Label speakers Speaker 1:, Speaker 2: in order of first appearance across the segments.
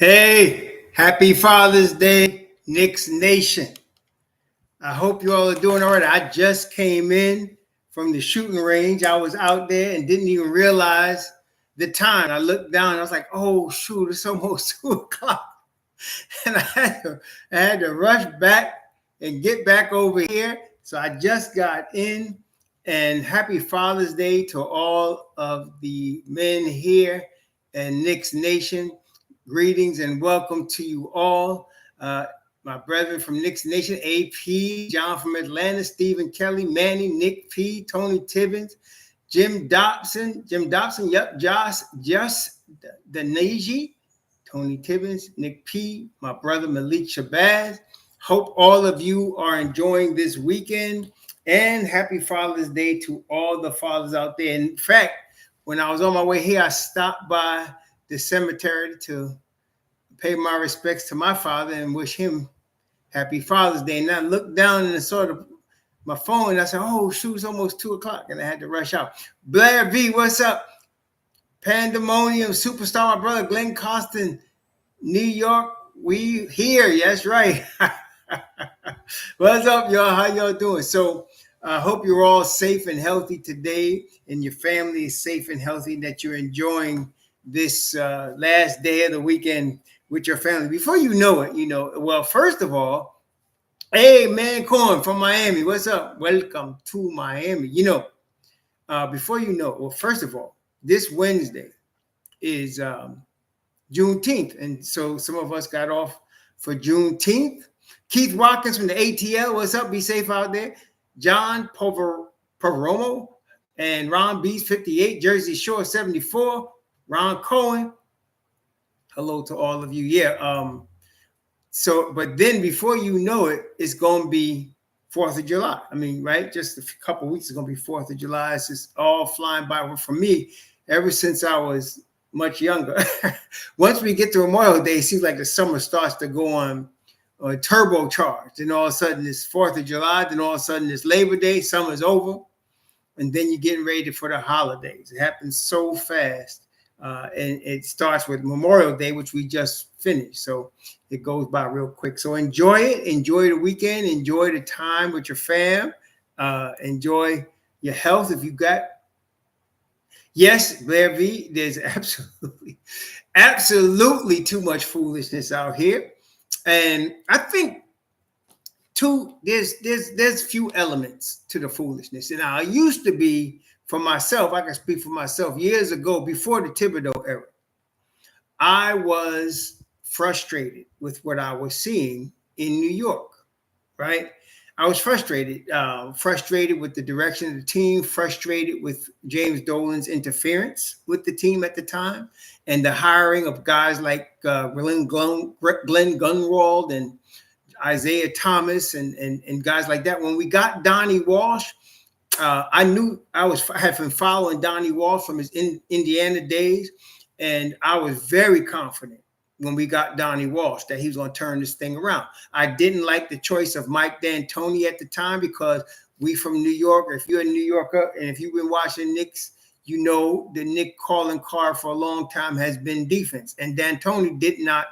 Speaker 1: Hey, happy Father's Day, Knicks Nation. I hope you all are doing all right. I just came in from the shooting range. I was out there and didn't even realize the time. I looked down and I was like, oh, shoot, it's almost 2 o'clock. And I had to rush back and get back over here. So I just got in. And happy Father's Day to all of the men here and Knicks Nation. Greetings and welcome to you all. My brethren from Knicks Nation, AP, John from Atlanta, Stephen Kelly, Manny, Nick P, Tony Tibbins, Jim Dobson, yep, Josh Daneji, Tony Tibbins, Nick P, my brother Malik Shabazz. Hope all of you are enjoying this weekend, and happy Father's Day to all the fathers out there. In fact, when I was on my way here, I stopped by the cemetery to pay my respects to my father and wish him happy Father's Day. And I looked down and saw my phone and I said, oh, shoot, it's almost 2 o'clock. And I had to rush out. Blair V, what's up? Pandemonium, superstar, my brother Glenn Costin, New York, we here. Yes, right. What's up, y'all? How y'all doing? So I hope you're all safe and healthy today and your family is safe and healthy, and that you're enjoying this last day of the weekend with your family. Before you know it, well, first of all, hey, man, Corn from Miami, what's up? Welcome to Miami. Before you know it, well, first of all, this Wednesday is Juneteenth, and so some of us got off for Juneteenth. Keith Watkins from the ATL, what's up? Be safe out there. John Pavaromo and Ron Beast 58, Jersey Shore 74, Ron Cohen. Hello to all of you. Yeah. But then before you know it, it's going to be 4th of July. I mean, right? Just a couple of weeks, it's going to be 4th of July. It's just all flying by. Well, for me, ever since I was much younger, once we get to Memorial Day, it seems like the summer starts to go on turbocharged. And all of a sudden it's 4th of July. Then all of a sudden it's Labor Day. Summer's over. And then you're getting ready for the holidays. It happens so fast. And it starts with Memorial Day, which we just finished. So it goes by real quick. So enjoy it. Enjoy the weekend. Enjoy the time with your fam. Enjoy your health if you got. Yes, Blair V, there's absolutely too much foolishness out here. And I think there's few elements to the foolishness. And I used to be, for myself, I can speak for myself, years ago, before the Thibodeau era, I was frustrated with what I was seeing in New York, right? I was frustrated with the direction of the team, frustrated with James Dolan's interference with the team at the time, and the hiring of guys like Glenn Grunwald and Isaiah Thomas and guys like that. When we got Donnie Walsh, I knew I had been following Donnie Walsh from his Indiana days, and I was very confident when we got Donnie Walsh that he was going to turn this thing around. I didn't like the choice of Mike D'Antoni at the time because we from New York. If you're a New Yorker and if you've been watching Knicks, you know the Knick calling card for a long time has been defense. And D'Antoni did not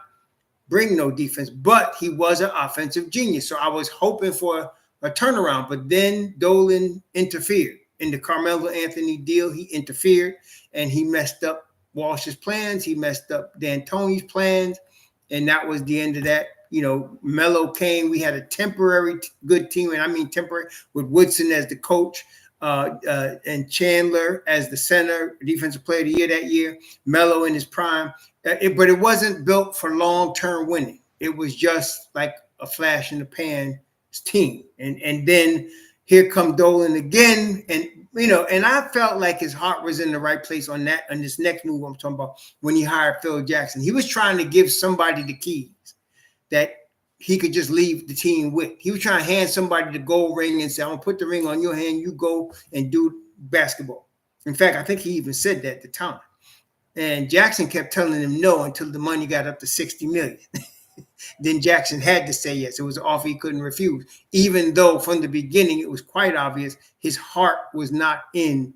Speaker 1: bring no defense, but he was an offensive genius. So I was hoping for a turnaround, but then Dolan interfered in the Carmelo Anthony deal. He interfered and he messed up Walsh's plans. He messed up D'Antoni's plans, and that was the end of that. Melo came. We had a temporary good team, and I mean temporary, with Woodson as the coach and Chandler as the center, defensive player of the year that year. Melo in his prime, but it wasn't built for long-term winning. It was just like a flash in the pan team, and then here come Dolan again, and I felt like his heart was in the right place on this next move I'm talking about when he hired Phil Jackson. He was trying to give somebody the keys that he could just leave the team with. He was trying to hand somebody the gold ring and say, I'm going to put the ring on your hand. You go and do basketball. In fact, I think he even said that at the time. And Jackson kept telling him no until the money got up to $60 million. Then Jackson had to say yes. It was an offer he couldn't refuse, even though from the beginning it was quite obvious his heart was not in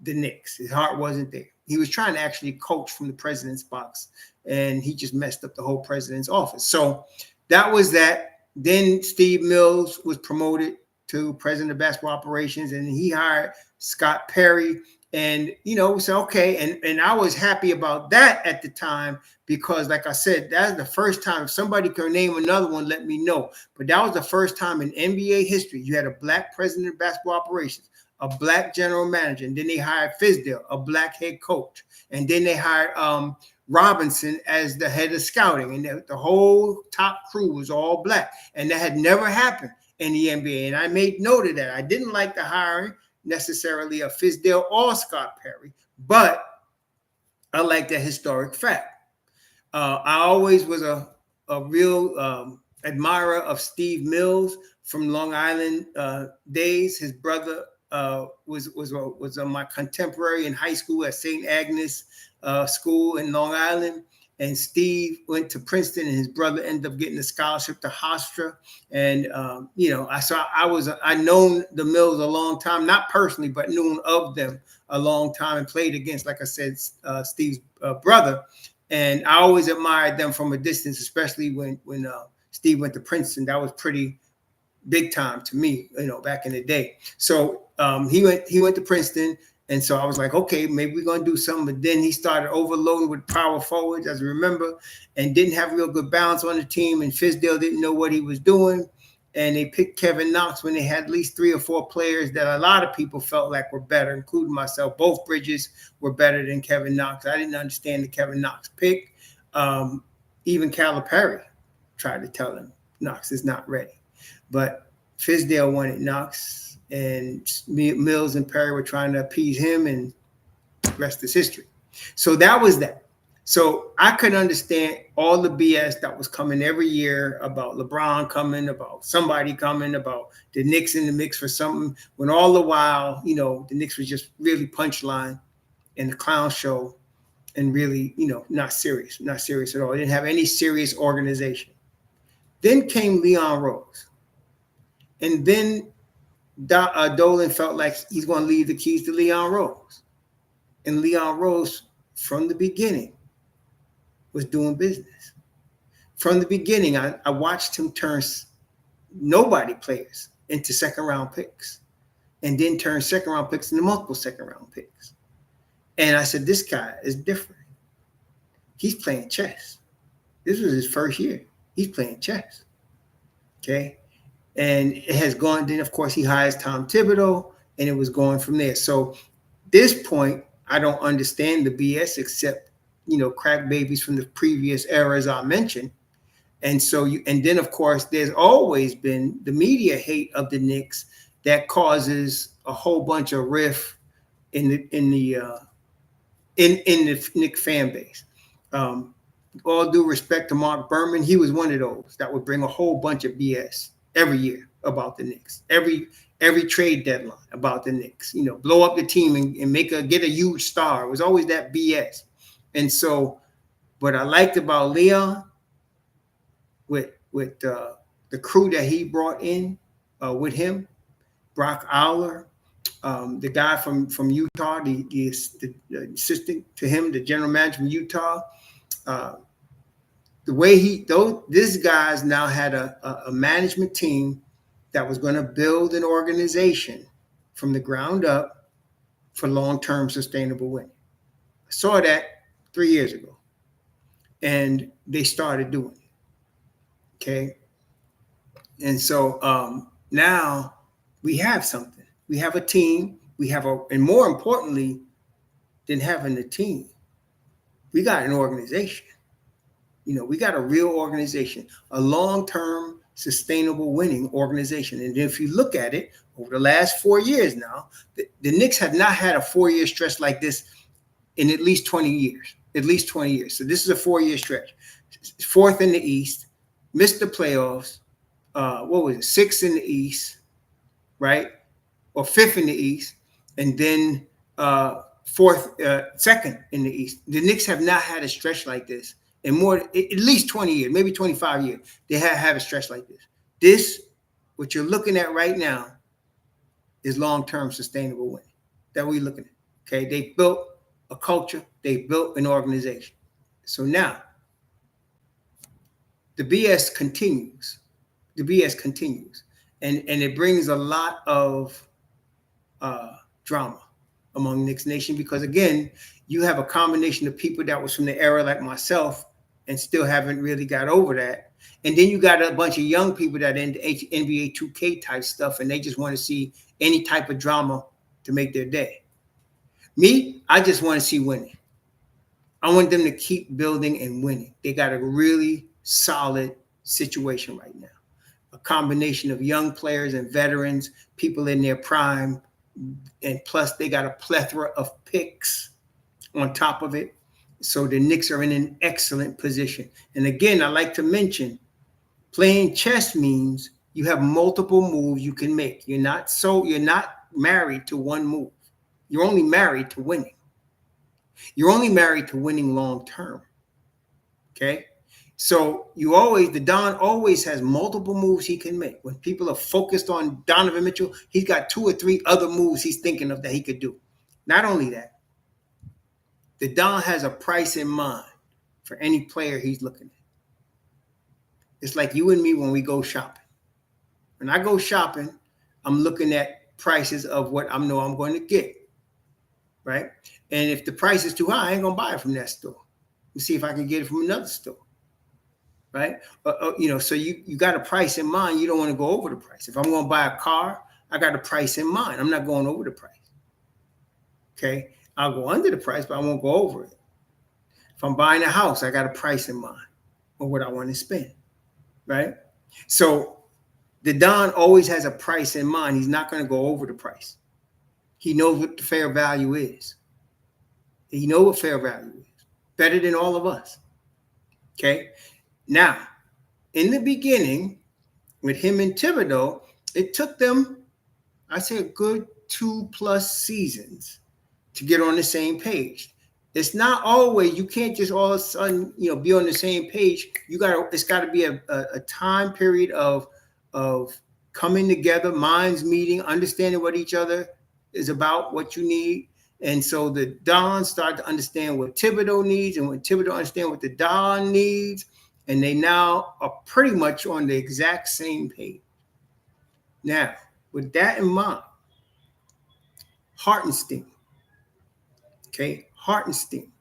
Speaker 1: the Knicks. His heart wasn't there. He was trying to actually coach from the president's box, and he just messed up the whole president's office. So that was that. Then Steve Mills was promoted to president of basketball operations, and he hired Scott Perry. And, so, okay. And I was happy about that at the time because, like I said, that's the first time. If somebody can name another one, let me know. But that was the first time in NBA history you had a black president of basketball operations, a black general manager, and then they hired Fizdale, a black head coach. And then they hired Robinson as the head of scouting. And the whole top crew was all black. And that had never happened in the NBA. And I made note of that. I didn't like the hiring necessarily of Fizdale or Scott Perry, but I like that historic fact. I always was a real admirer of Steve Mills from Long Island days. His brother was my contemporary in high school at St. Agnes School in Long Island. And Steve went to Princeton, and his brother ended up getting a scholarship to Hofstra. And I known the Mills a long time, not personally, but known of them a long time, and played against, like I said, Steve's brother. And I always admired them from a distance, especially when Steve went to Princeton. That was pretty big time to me, back in the day. So he went to Princeton. And so I was like, okay, maybe we're going to do something. But then he started overloading with power forwards, as I remember, and didn't have real good balance on the team. And Fizdale didn't know what he was doing. And they picked Kevin Knox when they had at least 3 or 4 players that a lot of people felt like were better, including myself. Both Bridges were better than Kevin Knox. I didn't understand the Kevin Knox pick. Even Calipari tried to tell him Knox is not ready. But Fizdale wanted Knox. And Mills and Perry were trying to appease him, and the rest is history. So that was that. So I could understand all the BS that was coming every year about LeBron coming, about somebody coming, about the Knicks in the mix for something, when all the while, the Knicks was just really punchline and the clown show and really, not serious at all. They didn't have any serious organization. Then came Leon Rose. And then Dolan felt like he's going to leave the keys to Leon Rose. And Leon Rose, from the beginning, was doing business. From the beginning, I watched him turn nobody players into second-round picks, and then turn second-round picks into multiple second-round picks. And I said, this guy is different. He's playing chess. This was his first year. He's playing chess. Okay? And it has gone, then of course he hires Tom Thibodeau, and it was going from there. So this point, I don't understand the BS except, crack babies from the previous eras I mentioned. And so and then of course there's always been the media hate of the Knicks that causes a whole bunch of riff in the Knick fan base. All due respect to Mark Berman, he was one of those that would bring a whole bunch of BS every year about the Knicks, every trade deadline about the Knicks, blow up the team and get a huge star. It was always that BS. And so what I liked about Leon with the crew that he brought in with him, Brock Aller, the guy from Utah, the assistant to him, the general manager from Utah, the way these guys now had a management team that was going to build an organization from the ground up for long-term sustainable winning. I saw that 3 years ago, and they started doing it. Okay. And so now we have something. We have a team. And more importantly than having a team, we got an organization. We got a real organization, a long-term sustainable winning organization. And if you look at it over the last 4 years now, the Knicks have not had a 4-year stretch like this in at least 20 years. So this is a 4-year stretch. 4th in the East, missed the playoffs. What was it? 6th in the East, right? Or 5th in the East. And then 2nd in the East. The Knicks have not had a stretch like this in at least 20 years, maybe 25 years. They have a stretch like this. This, what you're looking at right now, is long-term sustainable winning that we're looking at. Okay, they built a culture. They built an organization. So now the BS continues. The BS continues. And it brings a lot of drama among Knicks Nation because, again, you have a combination of people that was from the era like myself and still haven't really got over that. And then you got a bunch of young people that are into NBA 2K type stuff, and they just want to see any type of drama to make their day. Me, I just want to see winning. I want them to keep building and winning. They got a really solid situation right now. A combination of young players and veterans, people in their prime, and plus they got a plethora of picks on top of it. So the Knicks are in an excellent position. And again, I like to mention, playing chess means you have multiple moves you can make. You're not married to one move. You're only married to winning. You're only married to winning long term. Okay? So the Don always has multiple moves he can make. When people are focused on Donovan Mitchell, he's got 2 or 3 other moves he's thinking of that he could do. Not only that, the Don has a price in mind for any player he's looking at. It's like you and me when we go shopping. When I go shopping, I'm looking at prices of what I know I'm going to get, right? And if the price is too high, I ain't going to buy it from that store. Let's see if I can get it from another store. Right? So you got a price in mind. You don't want to go over the price. If I'm going to buy a car, I got a price in mind. I'm not going over the price. Okay? I'll go under the price, but I won't go over it. If I'm buying a house, I got a price in mind of what I want to spend. Right? So the Don always has a price in mind. He's not going to go over the price. He knows what the fair value is. He knows what fair value is. Better than all of us. Okay? Now, in the beginning, with him and Thibodeau, it took them, I'd say, a good 2+ seasons to get on the same page. It's not always, you can't just all of a sudden, be on the same page. It's got to be a time period of coming together, minds meeting, understanding what each other is about, what you need. And so the Don start to understand what Thibodeau needs, and when Thibodeau understand what the Don needs, and they now are pretty much on the exact same page. Now, with that in mind, Hartenstein. Okay, Hartenstein.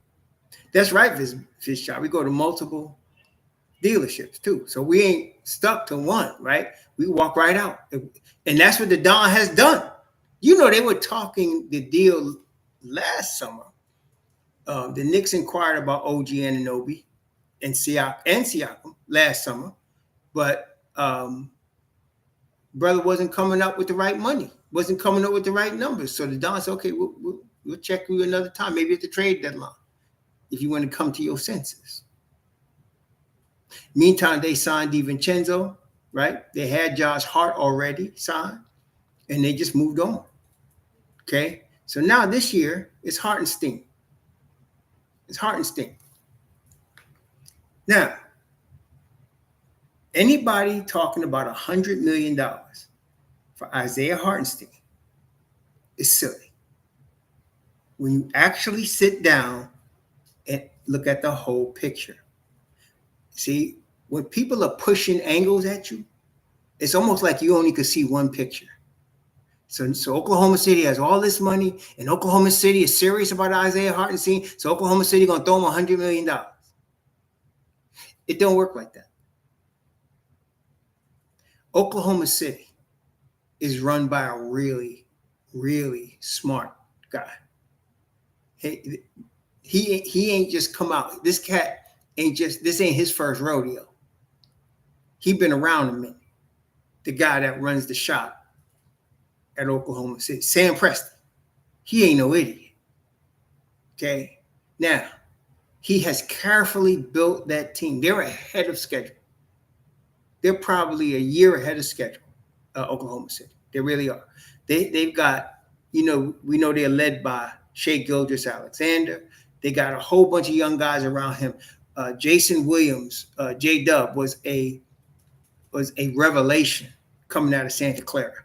Speaker 1: That's right, Fish Shop. We go to multiple dealerships too. So we ain't stuck to one, right? We walk right out. And that's what the Don has done. They were talking the deal last summer. The Knicks inquired about OG Anunoby and Siakam last summer, but brother wasn't coming up with the right money, wasn't coming up with the right numbers. So the Don said, okay, we'll check you another time, maybe at the trade deadline, if you want to come to your senses. Meantime, they signed DiVincenzo, right? They had Josh Hart already signed, and they just moved on. Okay? So now this year, it's Hartenstein. It's Hartenstein. Now, anybody talking about $100 million for Isaiah Hartenstein is silly. When you actually sit down and look at the whole picture. See, when people are pushing angles at you, it's almost like you only could see one picture. So Oklahoma City has all this money, and Oklahoma City is serious about Isaiah Hartenstein, so Oklahoma City going to throw him $100 million. It don't work like that. Oklahoma City is run by a really, really smart guy. He ain't just come out. This cat this ain't his first rodeo. He been around a minute. The guy that runs the shop at Oklahoma City, Sam Preston. He ain't no idiot. Okay? Now, he has carefully built that team. They're ahead of schedule. They're probably a year ahead of schedule, Oklahoma City. They really are. They've got, we know they're led by Shai Gilgeous-Alexander. They got a whole bunch of young guys around him. Jason Williams, J-Dub, was a revelation coming out of Santa Clara.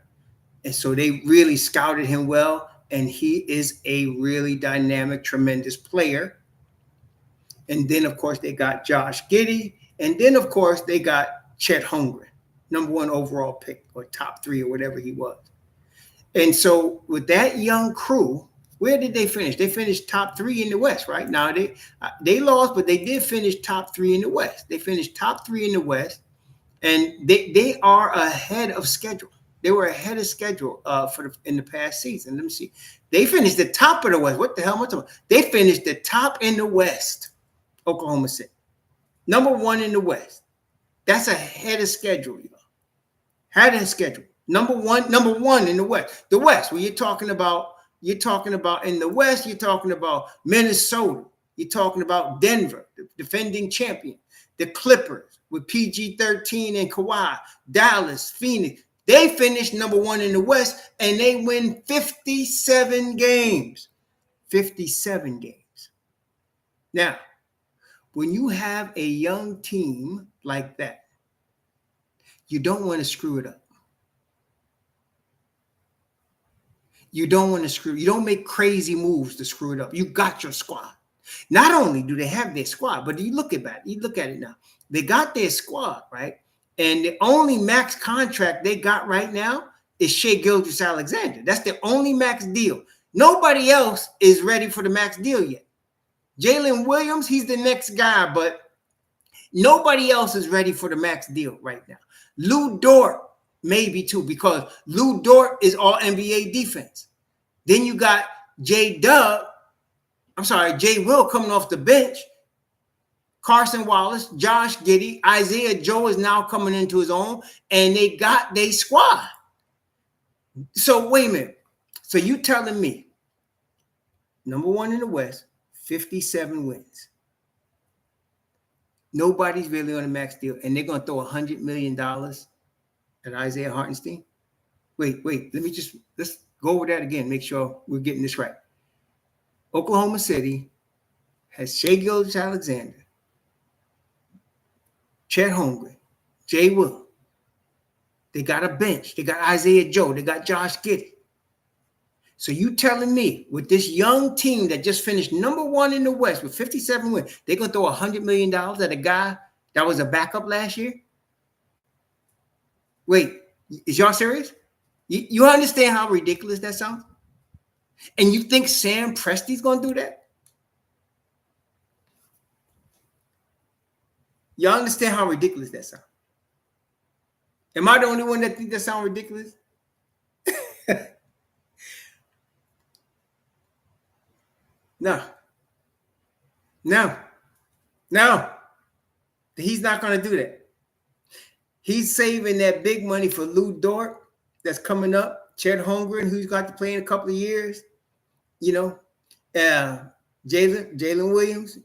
Speaker 1: And so they really scouted him well. and he is a really dynamic, tremendous player. And then, of course, they got Josh Giddey. And then, of course, they got Chet Holmgren, number 1 overall pick, or top 3, or whatever he was. And so with that young crew, where did they finish? They finished top 3 in the West, right? Now, they lost, but they did finish top 3 in the West. They finished top 3 in the West, and they are ahead of schedule. They were ahead of schedule in the past season. Let me see. They finished the top of the West. What the hell am I talking about? They finished the top in the West, Oklahoma City. Number 1 in the West. That's ahead of schedule, y'all. Ahead of schedule. Number one in the West. The West, when you're talking about in the West, you're talking about Minnesota. You're talking about Denver, the defending champion. The Clippers with PG-13 and Kawhi. Dallas, Phoenix. They finished number 1 in the West, and they win 57 games. 57 games. Now, when you have a young team like that, you don't want to screw it up. You don't want to you don't make crazy moves to screw it up. You got your squad. Not only do they have their squad, but you look at it now. They got their squad, right? And the only max contract they got right now is Shai Gilgeous-Alexander. That's the only max deal. Nobody else is ready for the max deal yet. Jalen Williams, he's the next guy, but nobody else is ready for the max deal right now. Lou Dort, maybe too, because Lou Dort is all NBA defense. Then you got J. Will coming off the bench. Carson Wallace, Josh Giddey, Isaiah Joe is now coming into his own, and they got their squad. So wait a minute. So you telling me, number 1 in the West, 57 wins. Nobody's really on a max deal, and they're going to throw $100 million at Isaiah Hartenstein? Wait, let's go over that again, make sure we're getting this right. Oklahoma City has Shai Gilgeous-Alexander, Chet Holmgren, Jay Will. They got a bench. They got Isaiah Joe. They got Josh Giddey. So you telling me with this young team that just finished number 1 in the West with 57 wins, they're going to throw $100 million at a guy that was a backup last year? Wait, is y'all serious? You understand how ridiculous that sounds? And you think Sam Presti's going to do that? Y'all understand how ridiculous that sounds? Am I the only one that thinks that sounds ridiculous? No. He's not going to do that. He's saving that big money for Lou Dort that's coming up. Chet Holmgren, who's got to play in a couple of years. Jalen Williams,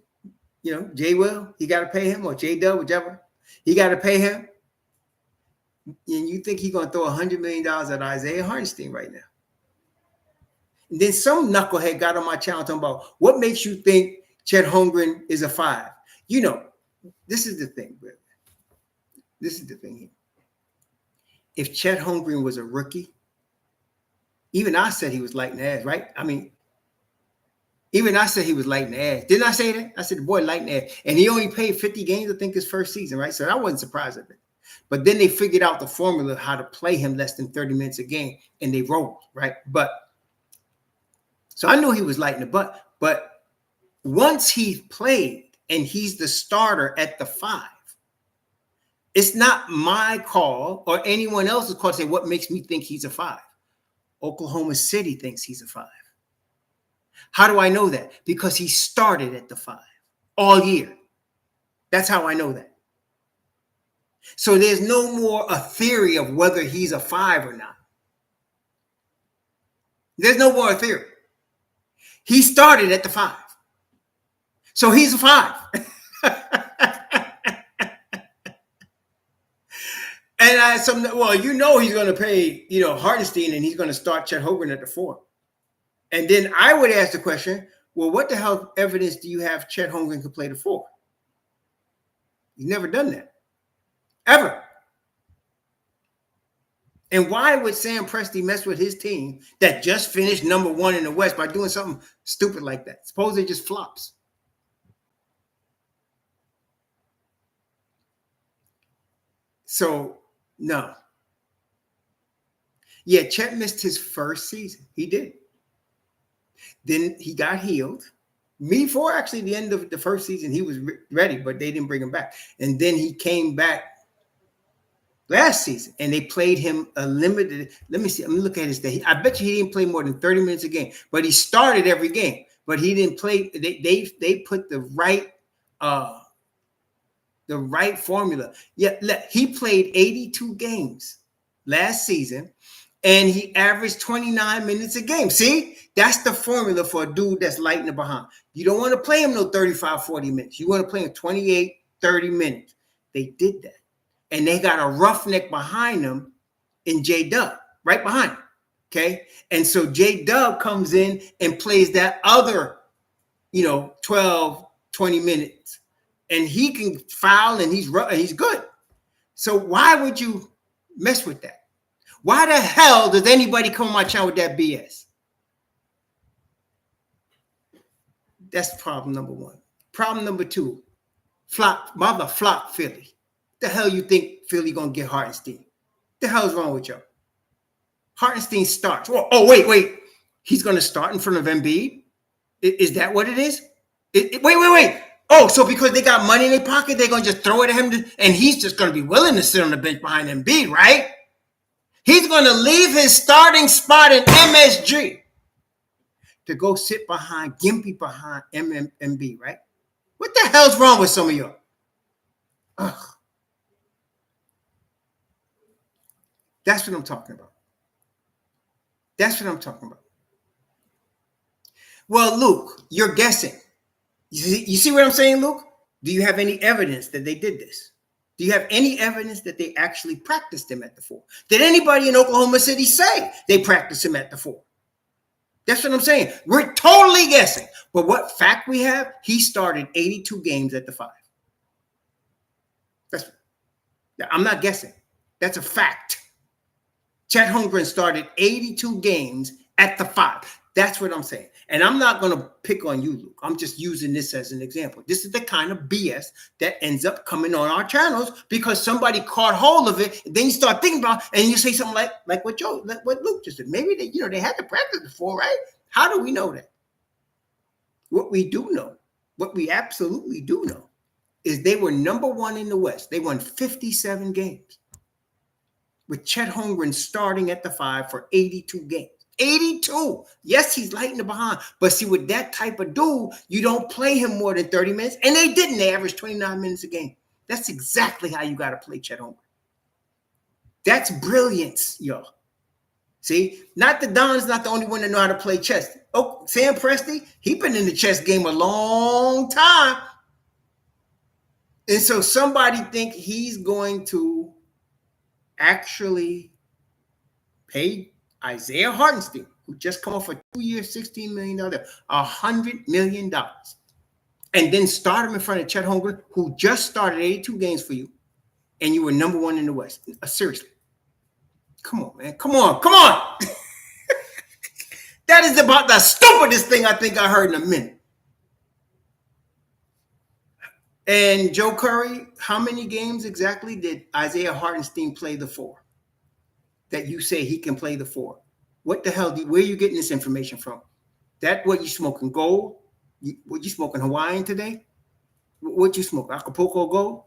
Speaker 1: J. Will, he got to pay him, or J. Dub, whichever. He got to pay him. And you think he's going to throw $100 million at Isaiah Hartenstein right now? And then some knucklehead got on my channel talking about what makes you think Chet Holmgren is a 5. This is the thing, brother. This is the thing here. If Chet Holmgren was a rookie, even I said he was lighting the ass, right? I mean, even I said he was lighting the ass. Didn't I say that? I said the boy lighting the ass. And he only played 50 games, I think, his first season, right? So I wasn't surprised at it. But then they figured out the formula how to play him less than 30 minutes a game, and they rolled, right? So I knew he was lighting the butt. But once he played and he's the starter at the 5, it's not my call or anyone else's call to say what makes me think he's a 5. Oklahoma City thinks he's a 5. How do I know that? Because he started at the 5 all year. That's how I know that. So there's no more a theory of whether he's a 5 or not. There's no more a theory. He started at the 5. So he's a 5. And he's going to pay, Hartenstein, and he's going to start Chet Holmgren at the 4. And then I would ask the question, well, what the hell evidence do you have Chet Holmgren could play the 4? He's never done that. Ever. And why would Sam Presti mess with his team that just finished number 1 in the West by doing something stupid like that? Suppose it just flops. So, no. Yeah, Chet missed his first season. He did. Then he got healed. Before actually the end of the first season, he was ready, but they didn't bring him back. And then he came back last season, and they played him a limited. Let me see. Let me look at his day. I bet you he didn't play more than 30 minutes a game, but he started every game. But he didn't play. They put the right formula. Yeah, he played 82 games last season, and he averaged 29 minutes a game. See, that's the formula for a dude that's light in the behind. You don't want to play him no 35, 40 minutes. You want to play him 28, 30 minutes. They did that. And they got a roughneck behind them in J-Dub, right behind him. Okay. And so J-Dub comes in and plays that other, 12, 20 minutes. And he can foul and he's good. So why would you mess with that? Why the hell does anybody come on my channel with that BS? That's problem number 1. Problem number 2, flop Philly. The hell you think Philly gonna get Hartenstein? The hell's wrong with y'all? Hartenstein starts. Oh, wait. He's gonna start in front of Embiid? Is that what it is? Wait. Oh, so because they got money in their pocket, they're gonna just throw it at him, and he's just gonna be willing to sit on the bench behind Embiid, right? He's gonna leave his starting spot in MSG to go sit behind Gimpy behind Embiid, right? What the hell's wrong with some of y'all? Ugh. That's what I'm talking about. Well, Luke, you're guessing. You see what I'm saying, Luke? Do you have any evidence that they did this? Do you have any evidence that they actually practiced him at the 4? Did anybody in Oklahoma City say they practiced him at the 4? That's what I'm saying. We're totally guessing. But what fact we have, he started 82 games at the 5. I'm not guessing. That's a fact. Chet Holmgren started 82 games at the 5. That's what I'm saying. And I'm not going to pick on you, Luke. I'm just using this as an example. This is the kind of BS that ends up coming on our channels because somebody caught hold of it. Then you start thinking about it, and you say something like what Luke just said. Maybe they had to practice before, right? How do we know that? What we absolutely do know, is they were number 1 in the West. They won 57 games with Chet Holmgren starting at the 5 for 82 games. 82. Yes, he's light in the behind. But see, with that type of dude, you don't play him more than 30 minutes. And they didn't. They averaged 29 minutes a game. That's exactly how you got to play Chet Holmgren. That's brilliance, y'all. See, not the Dunn's not the only one that know how to play chess. Oh, Sam Presti, he been in the chess game a long time. And so somebody think he's going to actually pay Isaiah Hartenstein, who just come off a 2-year, $16 million, $100 million, and then start him in front of Chet Holmgren, who just started 82 games for you, and you were number 1 in the West. Seriously. Come on, man. Come on. That is about the stupidest thing I think I heard in a minute. And Joe Curry, how many games exactly did Isaiah Hartenstein play the 4? That you say he can play the 4. What the hell? Where are you getting this information from? That what you smoking gold? What you smoking Hawaiian today? What you smoke? Acapulco Gold?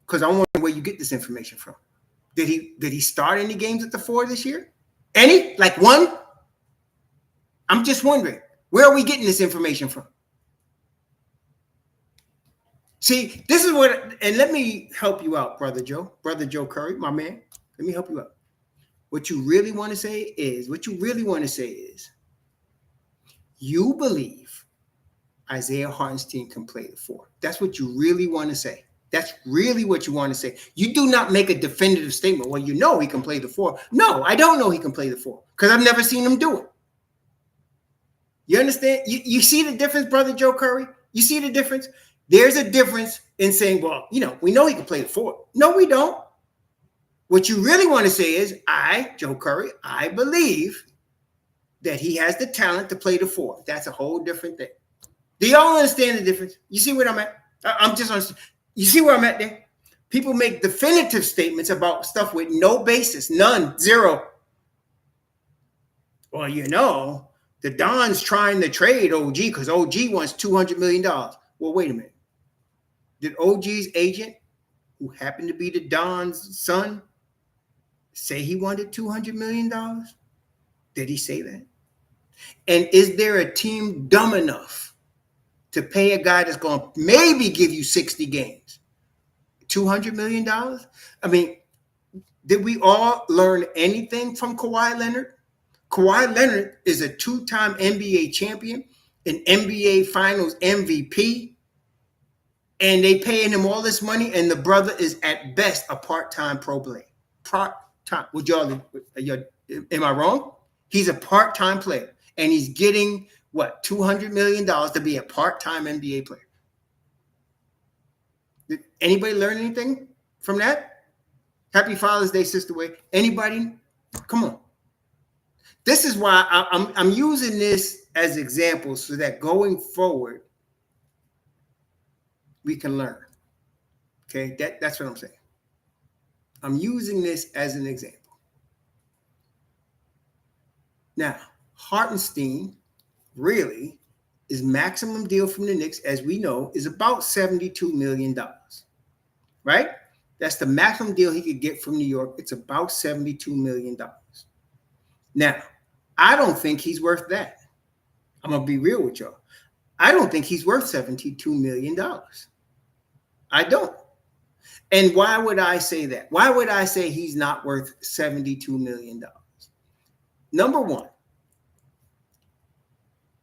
Speaker 1: Because I wonder where you get this information from. Did he start any games at the 4 this year? Any? Like 1? I'm just wondering. Where are we getting this information from? See, this is what, and let me help you out, Brother Joe Curry, my man. Let me help you out. What you really want to say is, you believe Isaiah Hartenstein can play the 4. That's what you really want to say. That's really what you want to say. You do not make a definitive statement. Well, you know he can play the 4. No, I don't know he can play the 4 because I've never seen him do it. You understand? You see the difference, Brother Joe Curry? You see the difference? There's a difference in saying, well, we know he can play the 4. No, we don't. What you really want to say is, Joe Curry, I believe that he has the talent to play the 4. That's a whole different thing. Do y'all understand the difference? You see what I'm at? I'm just on. You see where I'm at there? People make definitive statements about stuff with no basis, none, zero. Well, the Don's trying to trade OG because OG wants $200 million. Well, wait a minute. Did OG's agent, who happened to be the Don's son, say he wanted $200 million? Did he say that? And is there a team dumb enough to pay a guy that's going to maybe give you 60 games $200 million? I mean, did we all learn anything from Kawhi Leonard? Kawhi Leonard is a 2-time NBA champion, an NBA Finals MVP, and they paying him all this money, and the brother is at best a part-time pro player. Part-time. Am I wrong? He's a part-time player, and he's getting, $200 million to be a part-time NBA player. Did anybody learn anything from that? Happy Father's Day, Sister Way. Anybody? Come on. This is why I'm using this as examples so that going forward, we can learn. Okay, that's what I'm saying. I'm using this as an example. Now, Hartenstein really is maximum deal from the Knicks, as we know, is about $72 million. Right? That's the maximum deal he could get from New York. It's about $72 million. Now, I don't think he's worth that. I'm going to be real with y'all. I don't think he's worth $72 million. I don't. And why would I say that? Why would I say he's not worth $72 million? Number one,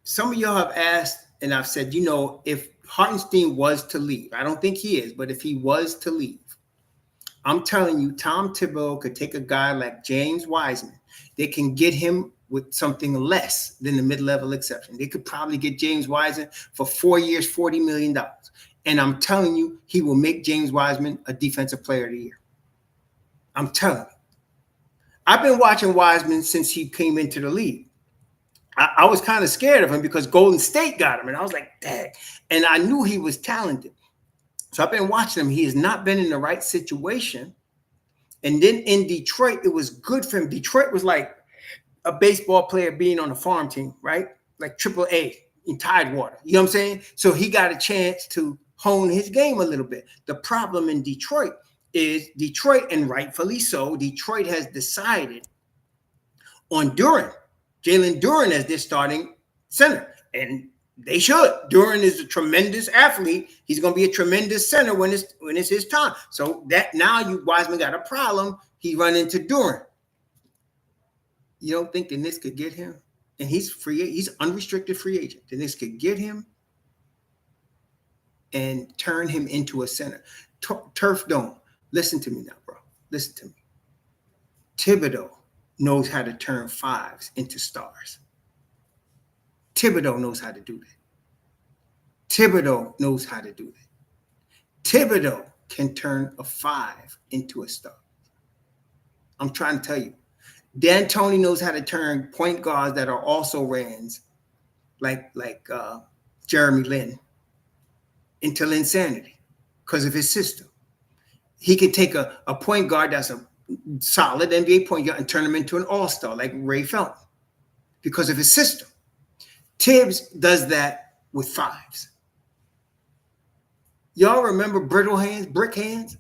Speaker 1: some of y'all have asked, and I've said, if Hartenstein was to leave, I don't think he is, but if he was to leave, I'm telling you, Tom Thibodeau could take a guy like James Wiseman. They can get him with something less than the mid-level exception. They could probably get James Wiseman for 4 years, $40 million. And I'm telling you, he will make James Wiseman a defensive player of the year. I'm telling you. I've been watching Wiseman since he came into the league. I was kind of scared of him because Golden State got him. And I was like, dang. And I knew he was talented. So I've been watching him. He has not been in the right situation. And then in Detroit, it was good for him. Detroit was like a baseball player being on a farm team, right? Like AAA in Tidewater. You know what I'm saying? So he got a chance to hone his game a little bit. The problem in Detroit is Detroit, and rightfully so, Detroit has decided on Jalen Duren as their starting center. And they should. Duren is a tremendous athlete. He's going to be a tremendous center when it's his time. So that now Wiseman got a problem. He run into Duren. You don't think the Knicks could get him? And he's free. He's unrestricted free agent. The Knicks could get him and turn him into a center. Turf Dome. Listen to me now, bro. Listen to me. Thibodeau knows how to turn fives into stars. Thibodeau knows how to do that. Thibodeau knows how to do that. Thibodeau can turn a 5 into a star. I'm trying to tell you. D'Antoni knows how to turn point guards that are also Rands, like Jeremy Lin, into insanity because of his system. He could take a point guard that's a solid NBA point guard and turn him into an all-star like Ray Felton because of his system. Thibs does that with 5s. Y'all remember brittle hands, brick hands?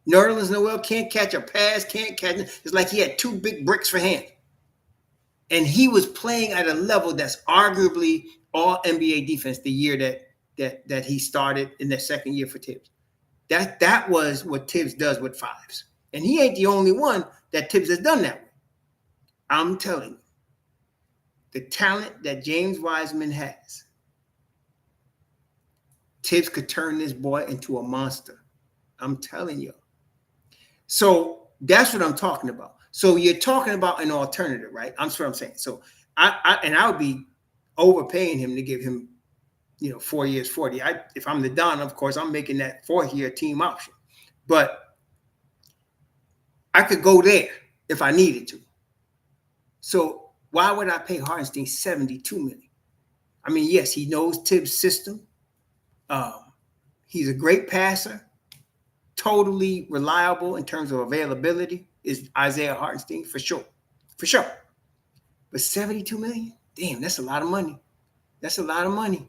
Speaker 1: Nerlens Noel can't catch a pass, can't catch it. It's like he had 2 big bricks for hand. And he was playing at a level that's arguably all NBA defense the year that he started in the second year for Thibs. That was what Thibs does with 5s. And he ain't the only one that Thibs has done that with. I'm telling you, the talent that James Wiseman has, Thibs could turn this boy into a monster. I'm telling you. So that's what I'm talking about. So you're talking about an alternative, right? That's what I'm saying. So I would be overpaying him to give him 4 years, 40. If I'm the Don, of course, I'm making that 4-year team option. But I could go there if I needed to. So why would I pay Hartenstein $72 million? I mean, yes, he knows Thibs' system. He's a great passer, totally reliable in terms of availability. Is Isaiah Hartenstein for sure, for sure. But $72 million, damn, that's a lot of money. That's a lot of money.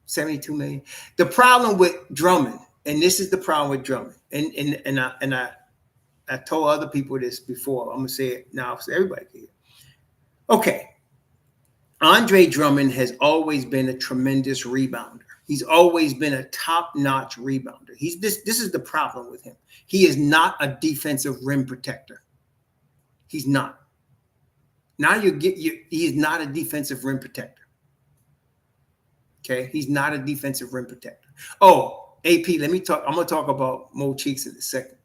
Speaker 1: $72 million. The problem with Drummond, and this is the problem with Drummond, and I told other people this before. I'm gonna say it now so everybody can hear. Okay, Andre Drummond has always been a tremendous rebounder. He's always been a top-notch rebounder. This is the problem with him. He is not a defensive rim protector. He's not. Now he's not a defensive rim protector. Okay, he's not a defensive rim protector. Oh, AP, let me talk. I'm gonna talk about Mo Cheeks in a second.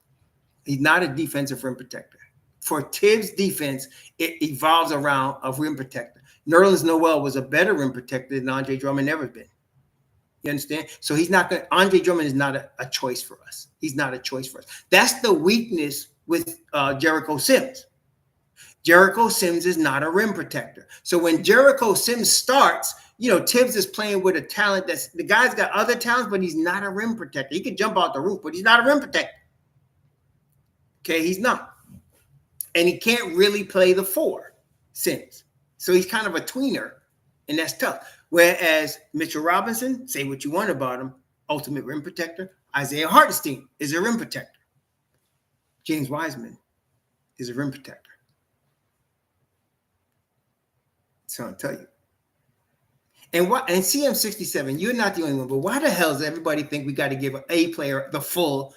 Speaker 1: He's not a defensive rim protector. For Thibs' defense, it evolves around a rim protector. Nerlens Noel was a better rim protector than Andre Drummond ever been. You understand? So he's not going. Andre Drummond is not a choice for us. He's not a choice for us. That's the weakness with Jericho Sims. Jericho Sims is not a rim protector. So when Jericho Sims starts, Thibs is playing with a talent that's the guy's got other talents, but he's not a rim protector. He can jump out the roof, but he's not a rim protector. Okay, he's not. And he can't really play the four, Sims. So he's kind of a tweener, and that's tough. Whereas Mitchell Robinson, say what you want about him, ultimate rim protector. Isaiah Hartenstein is a rim protector. James Wiseman is a rim protector. So I'll tell you. And CM67, you're not the only one, but why the hell does everybody think we got to give a player the full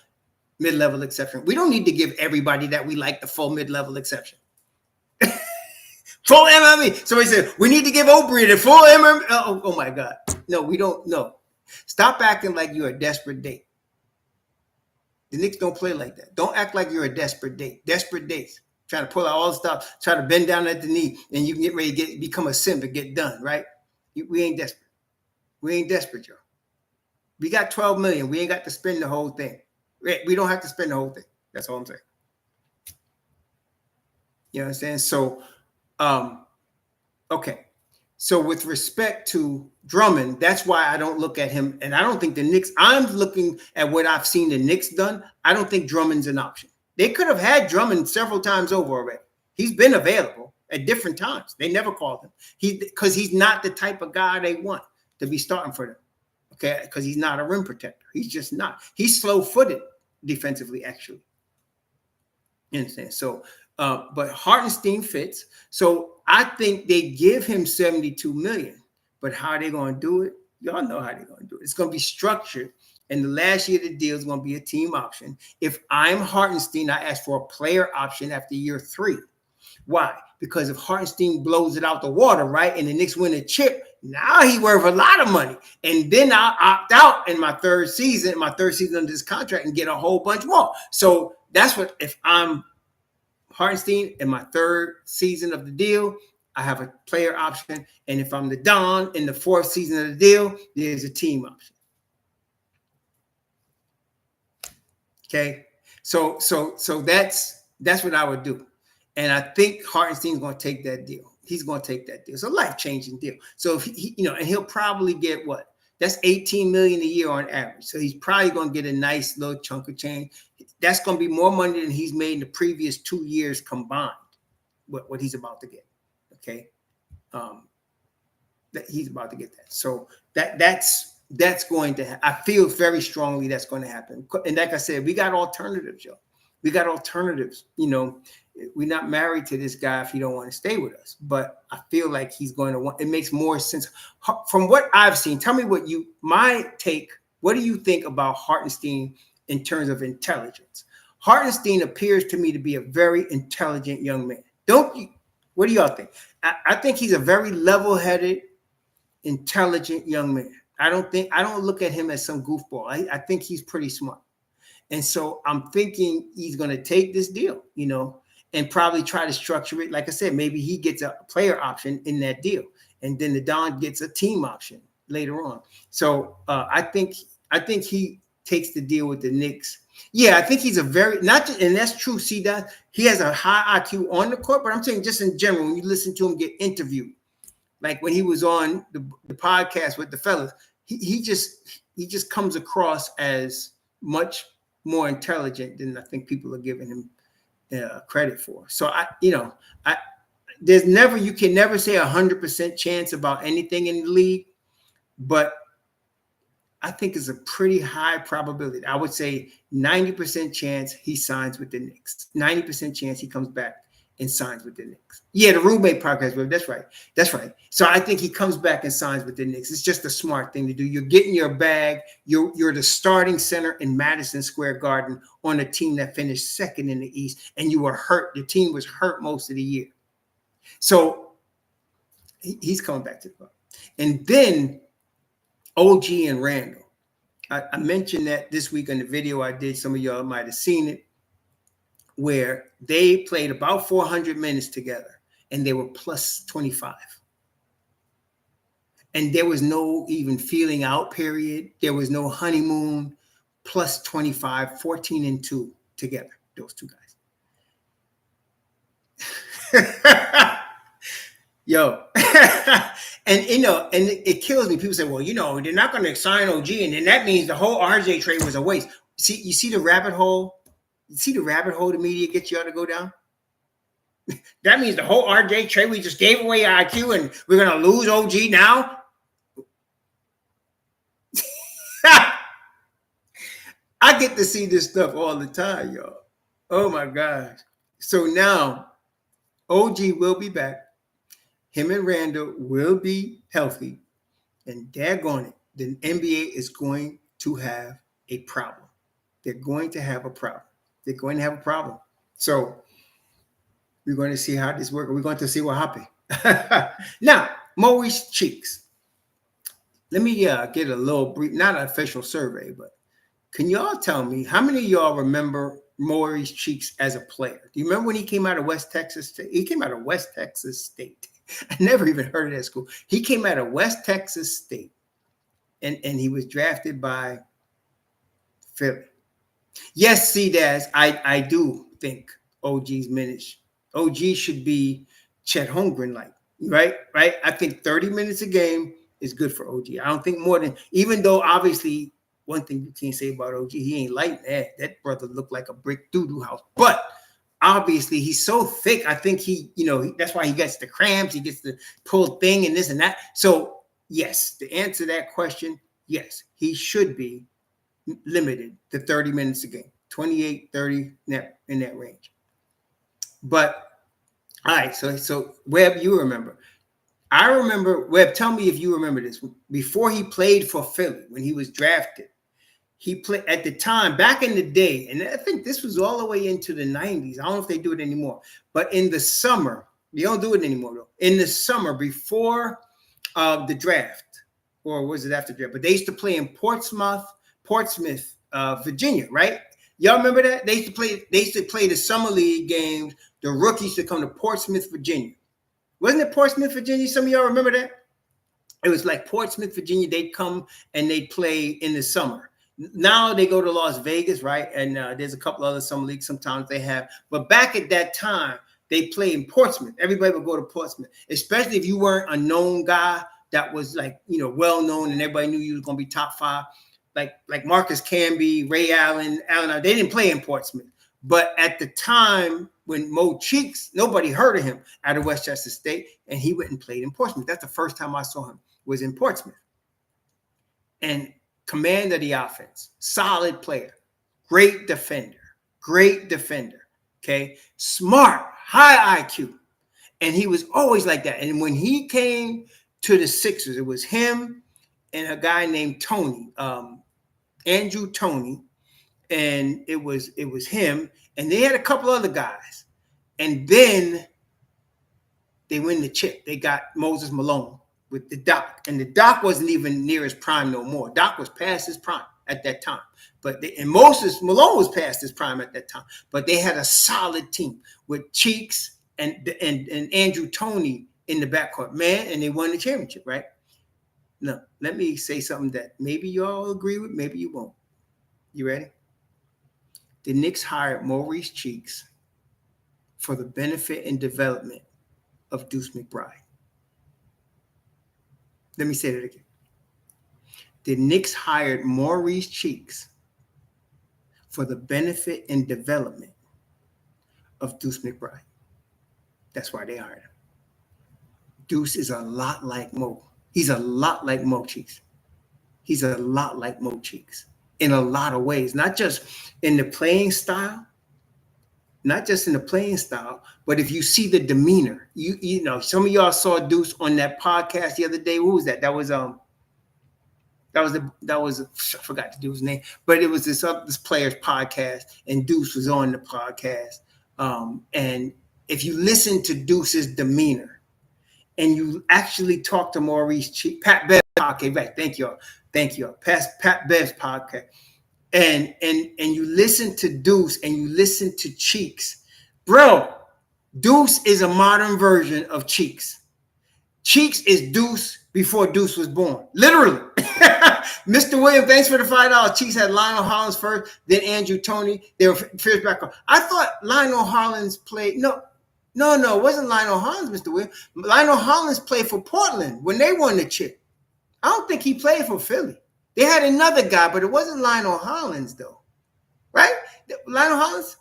Speaker 1: mid-level exception? We don't need to give everybody that we like the full mid-level exception. Full MME. Somebody said, we need to give Aubrey the full MME. Oh my God. No, we don't. No. Stop acting like you're a desperate date. The Knicks don't play like that. Don't act like you're a desperate date. Desperate dates. Trying to pull out all the stuff, trying to bend down at the knee, and you can get ready to become a simp and get done, right? We ain't desperate. We ain't desperate, y'all. We got $12 million. We ain't got to spend the whole thing. We don't have to spend the whole thing. That's all I'm saying. You know what I'm saying? So, okay. So with respect to Drummond, that's why I don't look at him. And I don't think the Knicks, I'm looking at what I've seen the Knicks done. I don't think Drummond's an option. They could have had Drummond several times over already. He's been available at different times. They never called him. Because he's not the type of guy they want to be starting for them. Okay, because he's not a rim protector. He's just not. He's slow-footed defensively, actually. You understand? So, but Hartenstein fits. So I think they give him $72 million. But how are they going to do it? Y'all know how they're going to do it. It's going to be structured. And the last year of the deal is going to be a team option. If I'm Hartenstein, I ask for a player option after year 3. Why? Because if Hartenstein blows it out the water, right, and the Knicks win a chip, now he's worth a lot of money. And then I'll opt out in my third season under this contract and get a whole bunch more. So that's what, if I'm Hartenstein in my third season of the deal, I have a player option. And if I'm the Dunn in the fourth season of the deal, there's a team option. Okay. So that's what I would do. And I think Hartenstein's going to take that deal. He's going to take that deal. It's a life-changing deal. So if he, and he'll probably get what? That's $18 million a year on average. So he's probably going to get a nice little chunk of change. That's going to be more money than he's made in the previous 2 years combined. What he's about to get. Okay. That he's about to get that. So that's going to I feel very strongly that's going to happen. And like I said, we got alternatives, yo. We got alternatives. We're not married to this guy if he don't want to stay with us. But I feel like he's going to want. It makes more sense from what I've seen. Tell me what my take. What do you think about Hartenstein in terms of intelligence? Hartenstein appears to me to be a very intelligent young man. Don't you? What do y'all think? I think he's a very level-headed, intelligent young man. I don't look at him as some goofball. I think he's pretty smart. And so I'm thinking he's going to take this deal, and probably try to structure it. Like I said, maybe he gets a player option in that deal, and then the Don gets a team option later on. So I think he takes the deal with the Knicks Yeah, I think he's a very not just, and that's true. See that he has a high IQ on the court, but I'm saying just in general, when you listen to him get interviewed, like when he was on the podcast with the fellas, he just comes across as much more intelligent than I think people are giving him credit for. So I you can never say 100% chance about anything in the league, but I think it's a pretty high probability. I would say 90% chance he signs with the Knicks. 90% chance he comes back and signs with the Knicks. Yeah, the roommate podcast, that's right. That's right. So I think he comes back and signs with the Knicks. It's just a smart thing to do. You're getting your bag. You're the starting center in Madison Square Garden on a team that finished second in the East, and you were hurt. The team was hurt most of the year. So he's coming back to the club. And then OG and Randall. I mentioned that this week in the video I did. Some of y'all might have seen it, where they played about 400 minutes together and they were plus 25. And there was no even feeling out period. There was no honeymoon. Plus 25, 14-2 together, those two guys. Yo. And and it kills me. People say, well, they're not going to sign OG, and then that means the whole RJ trade was a waste. You see the rabbit hole? You see the rabbit hole the media gets y'all to go down? That means the whole RJ trade, we just gave away IQ and we're going to lose OG now? I get to see this stuff all the time, y'all. Oh, my gosh. So now OG will be back. Him and Randall will be healthy, and daggone it, the NBA is going to have a problem. They're going to have a problem. They're going to have a problem. So we're going to see how this works. We're going to see what happens. Now, Maurice Cheeks. Let me get a little brief, not an official survey, but can y'all tell me how many of y'all remember Maurice Cheeks as a player? Do you remember when he came out of West Texas State? He came out of West Texas State. I never even heard of that school. He came out of West Texas State, and he was drafted by Philly. Yes, C-Daz, I do think OG's minutes. OG should be Chet Holmgren like, right? I think 30 minutes a game is good for OG. I don't think more than, even though obviously one thing you can't say about OG, he ain't light. That brother looked like a brick doo-doo house. But obviously, he's so thick. I think that's why he gets the cramps. He gets the pull thing and this and that. So, yes, to answer that question, yes, he should be limited to 30 minutes a game, 28, 30 in that range. But, all right, so Webb, you remember. I remember, Webb, tell me if you remember this. Before he played for Philly, when he was drafted, he played at the time, back in the day, and I think this was all the way into the 90s. I don't know if they do it anymore, but in the summer, they don't do it anymore, though. In the summer, before the draft, or was it after the draft? But they used to play in Portsmouth, Virginia, right? Y'all remember that? They used to play the summer league games. The rookies to come to Portsmouth, Virginia. Wasn't it Portsmouth, Virginia? Some of y'all remember that? It was like Portsmouth, Virginia. They'd come and they'd play in the summer. Now they go to Las Vegas, right? And there's a couple other summer leagues sometimes they have. But back at that time, they played in Portsmouth. Everybody would go to Portsmouth, especially if you weren't a known guy that was like, well known and everybody knew you was going to be top 5. Like Marcus Camby, Ray Allen, they didn't play in Portsmouth. But at the time when Mo Cheeks, nobody heard of him out of West Texas State, and he went and played in Portsmouth. That's the first time I saw him, was in Portsmouth. And command of the offense, solid player, great defender, okay? Smart, high IQ. And he was always like that. And when he came to the Sixers, it was him and a guy named Tony, Andrew Tony, and it was him, and they had a couple other guys. And then they win the chip. They got Moses Malone with the Doc, and the Doc wasn't even near his prime no more. Doc was past his prime at that time, and Moses Malone was past his prime at that time. But they had a solid team with Cheeks and Andrew Toney in the backcourt, man, and they won the championship, right? Now, let me say something that maybe y'all agree with, maybe you won't. You ready? The Knicks hired Maurice Cheeks for the benefit and development of Deuce McBride. Let me say that again. The Knicks hired Maurice Cheeks for the benefit and development of Deuce McBride. That's why they hired him. Deuce is a lot like Mo. He's a lot like Mo Cheeks. He's a lot like Mo Cheeks in a lot of ways, not just in the playing style, but if you see the demeanor, you know, some of y'all saw Deuce on that podcast the other day. Who was that? That was I forgot the dude's name, but it was this player's podcast, and Deuce was on the podcast. And if you listen to Deuce's demeanor, and you actually talk to Maurice Cheeks, Pat Bev's podcast, right? Thank you, Pat Bev's podcast, and you listen to Deuce and you listen to Cheeks, bro. Deuce is a modern version of Cheeks. Cheeks is Deuce before Deuce was born, literally. Mr. William, thanks for the $5. Cheeks had Lionel Hollins first, then Andrew Toney. They were first back on. I thought Lionel Hollins played. No, it wasn't Lionel Hollins, Mr. William. Lionel Hollins played for Portland when they won the chip. I don't think he played for Philly. They had another guy, but it wasn't Lionel Hollins, though. Right? Lionel Hollins,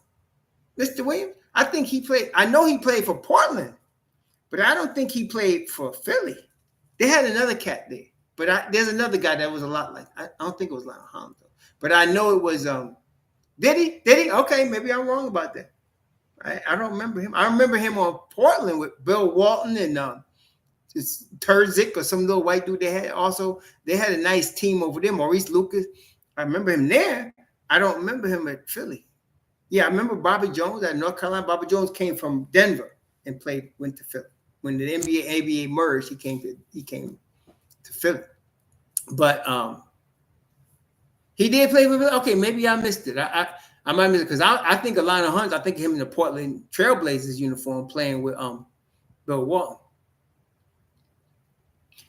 Speaker 1: Mr. Williams? I think he played. I know he played for Portland, but I don't think he played for Philly. They had another cat there. But there's another guy that was a lot like. I don't think it was Lionel Hollins, though. But I know it was. Did he? Okay, maybe I'm wrong about that. I don't remember him. I remember him on Portland with Bill Walton and Turzik or some little white dude they had. Also, they had a nice team over there. Maurice Lucas. I remember him there. I don't remember him at Philly. Yeah, I remember Bobby Jones at North Carolina. Bobby Jones came from Denver and went to Philly. When the NBA ABA merged, he came to Philly. But he did play with Philly. Okay, maybe I missed it. I might miss it because I think of Lionel Hollins. I think of him in the Portland Trailblazers uniform playing with Bill Walton.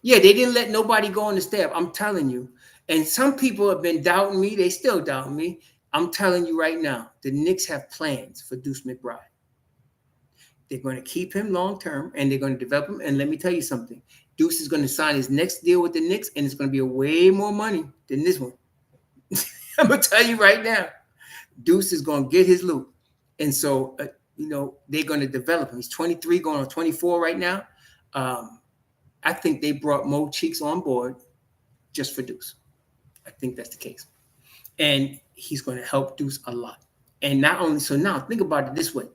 Speaker 1: Yeah, they didn't let nobody go on the staff. I'm telling you. And some people have been doubting me. They still doubt me. I'm telling you right now, the Knicks have plans for Deuce McBride. They're going to keep him long term, and they're going to develop him. And let me tell you something. Deuce is going to sign his next deal with the Knicks, and it's going to be way more money than this one. I'm going to tell you right now. Deuce is going to get his loot. And so, they're going to develop him. He's 23, going on 24 right now. I think they brought Mo Cheeks on board just for Deuce. I think that's the case. And he's going to help Deuce a lot. And not only, so now think about it this way.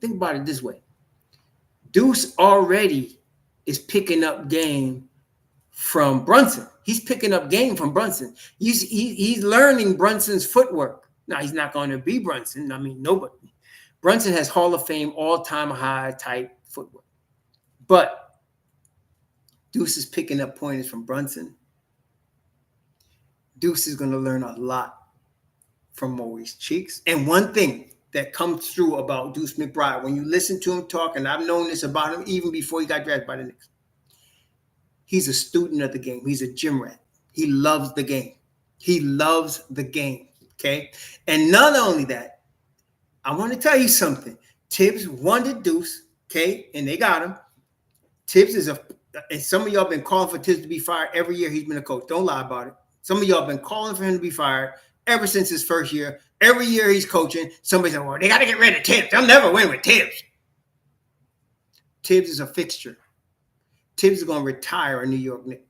Speaker 1: Deuce already is picking up game from Brunson. He's picking up game from Brunson. He's learning Brunson's footwork. Now, he's not going to be Brunson. I mean, nobody. Brunson has Hall of Fame, all-time high type footwork. But Deuce is picking up pointers from Brunson. Deuce is going to learn a lot from Maurice Cheeks. And one thing that comes through about Deuce McBride, when you listen to him talk, and I've known this about him even before he got drafted by the Knicks, he's a student of the game. He's a gym rat. He loves the game. Okay? And not only that, I want to tell you something. Thibs wanted Deuce, okay? And they got him. Thibs and some of y'all been calling for Thibs to be fired every year he's been a coach. Don't lie about it. Some of y'all been calling for him to be fired ever since his first year. Every year he's coaching, somebody said, well, they got to get rid of Thibs. They'll never win with Thibs. Thibs is a fixture. Thibs is going to retire a New York Knicks.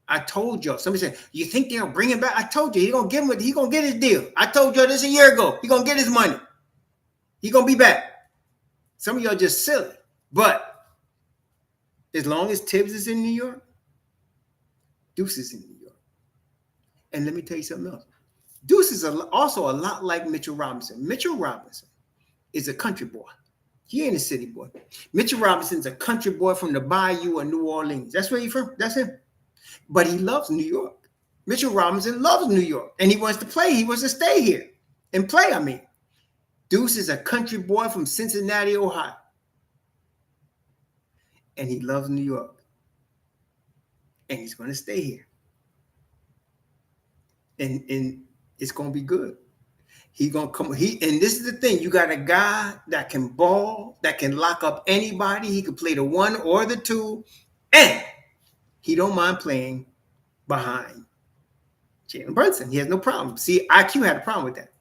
Speaker 1: I told y'all. Somebody said, you think they'll bring him back? I told you, he's going to get his deal. I told y'all this a year ago. He's going to get his money. He's going to be back. Some of y'all just silly. But as long as Thibs is in New York, Deuce is in New York. And let me tell you something else. Deuce is also a lot like Mitchell Robinson. Mitchell Robinson is a country boy. He ain't a city boy. Mitchell Robinson's a country boy from the Bayou of New Orleans. That's where he's from. That's him. But he loves New York. Mitchell Robinson loves New York. And he wants to play. He wants to stay here and play, Deuce is a country boy from Cincinnati, Ohio. And he loves New York. And he's going to stay here. And it's going to be good. He gonna come. And this is the thing. You got a guy that can ball, that can lock up anybody. He can play the 1 or the 2, and he don't mind playing behind Jalen Brunson. He has no problem. See, IQ had a problem with that.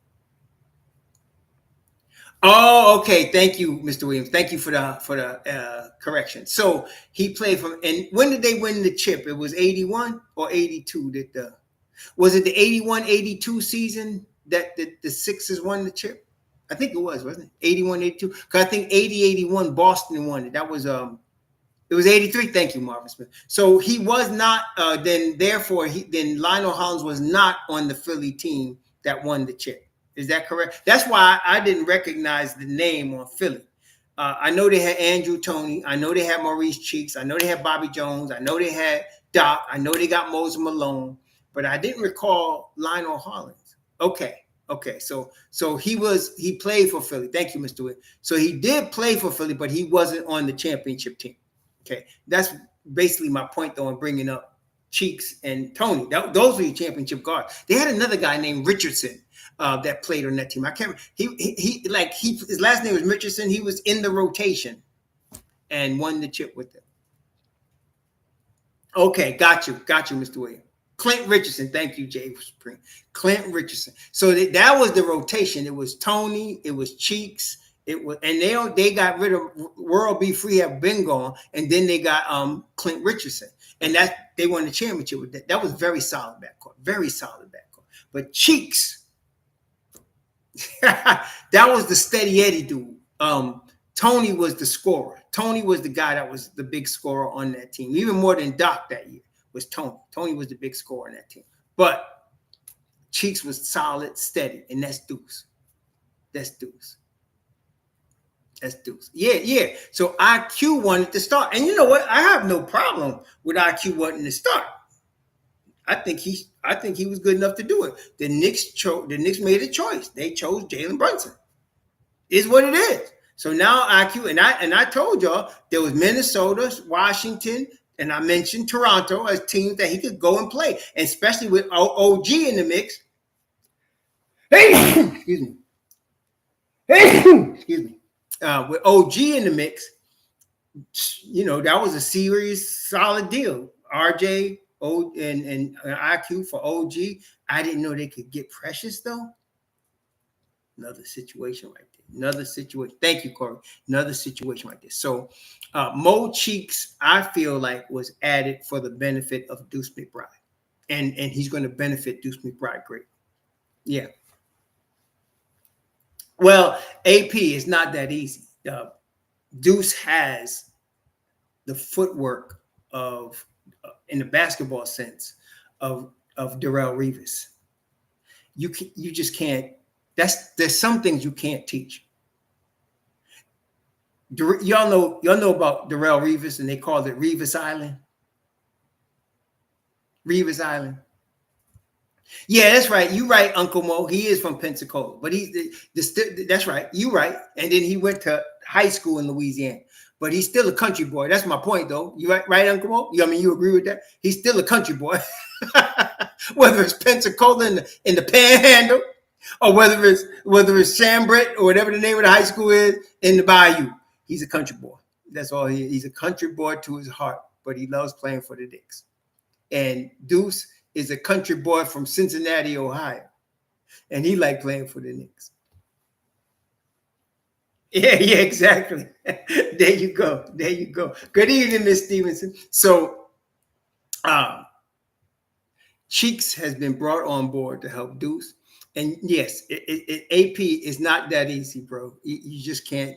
Speaker 1: Oh, okay. Thank you, Mr. Williams. Thank you for the correction. So he played from. And when did they win the chip? It was 81 or 82. Was it the 81-82 season that the Sixers won the chip? I think it was, wasn't it? 81-82. Because I think 80-81 Boston won it. That was it was 83. Thank you, Marvin Smith. So he was not then Lionel Hollins was not on the Philly team that won the chip. Is that correct? That's why I didn't recognize the name on Philly. I know they had Andrew Toney. I know they had Maurice Cheeks. I know they had Bobby Jones. I know they had Doc. I know they got Moses Malone. But I didn't recall Lionel Hollins. Okay. So he played for Philly. Thank you, Mr. Witt. So he did play for Philly, but he wasn't on the championship team. Okay. That's basically my point, though, in bringing up Cheeks and Toney. Those were your championship guards. They had another guy named Richardson that played on that team. I can't. His last name was Richardson. He was in the rotation and won the chip with them. Okay, got you, Mr. Williams. Clint Richardson. Thank you, Jay Spring. Clint Richardson. So that was the rotation. It was Toney. It was Cheeks. It was, and they got rid of World Be Free, have been gone, and then they got Clint Richardson, and they won the championship with that. That was very solid backcourt. But Cheeks, that was the steady Eddie dude. Toney was the scorer. Toney was the guy that was the big scorer on that team, even more than Doc that year. Was Toney. Toney was the big scorer in that team. But Cheeks was solid, steady, and that's Deuce. Yeah. So IQ wanted to start. And you know what? I have no problem with IQ wanting to start. I think he was good enough to do it. The Knicks made a choice. They chose Jalen Brunson. Is what it is. So now IQ, and I told y'all there was Minnesota, Washington, and I mentioned Toronto as teams that he could go and play, and especially with OG in the mix. Excuse me. Excuse me. With OG in the mix, you know, that was a serious, solid deal. RJ, and IQ for OG. I didn't know they could get Precious, though. Another situation right there. Another situation. Thank you, Corey. Another situation like this. So Mo Cheeks, I feel like, was added for the benefit of Deuce McBride. And he's going to benefit Deuce McBride great. Yeah. Well, AP is not that easy. Deuce has the footwork of, in the basketball sense, of Darrelle Revis. You just can't. There's some things you can't teach. Y'all know about Darrelle Revis, and they called it Revis Island. Revis Island. Yeah, that's right. You right, Uncle Mo. He is from Pensacola, but that's right. You right. And then he went to high school in Louisiana, but he's still a country boy. That's my point, though. You right, Uncle Mo? You agree with that? He's still a country boy, whether it's Pensacola in the Panhandle, or whether it's Chambret or whatever the name of the high school is in the Bayou. He's a country boy. That's all he is. He's a country boy to his heart, but he loves playing for the Knicks. And Deuce is a country boy from Cincinnati, Ohio, and he liked playing for the Knicks. Yeah, exactly. There you go. Good evening, Miss Stevenson. So, Cheeks has been brought on board to help Deuce. And yes, AP is not that easy, bro. You just can't,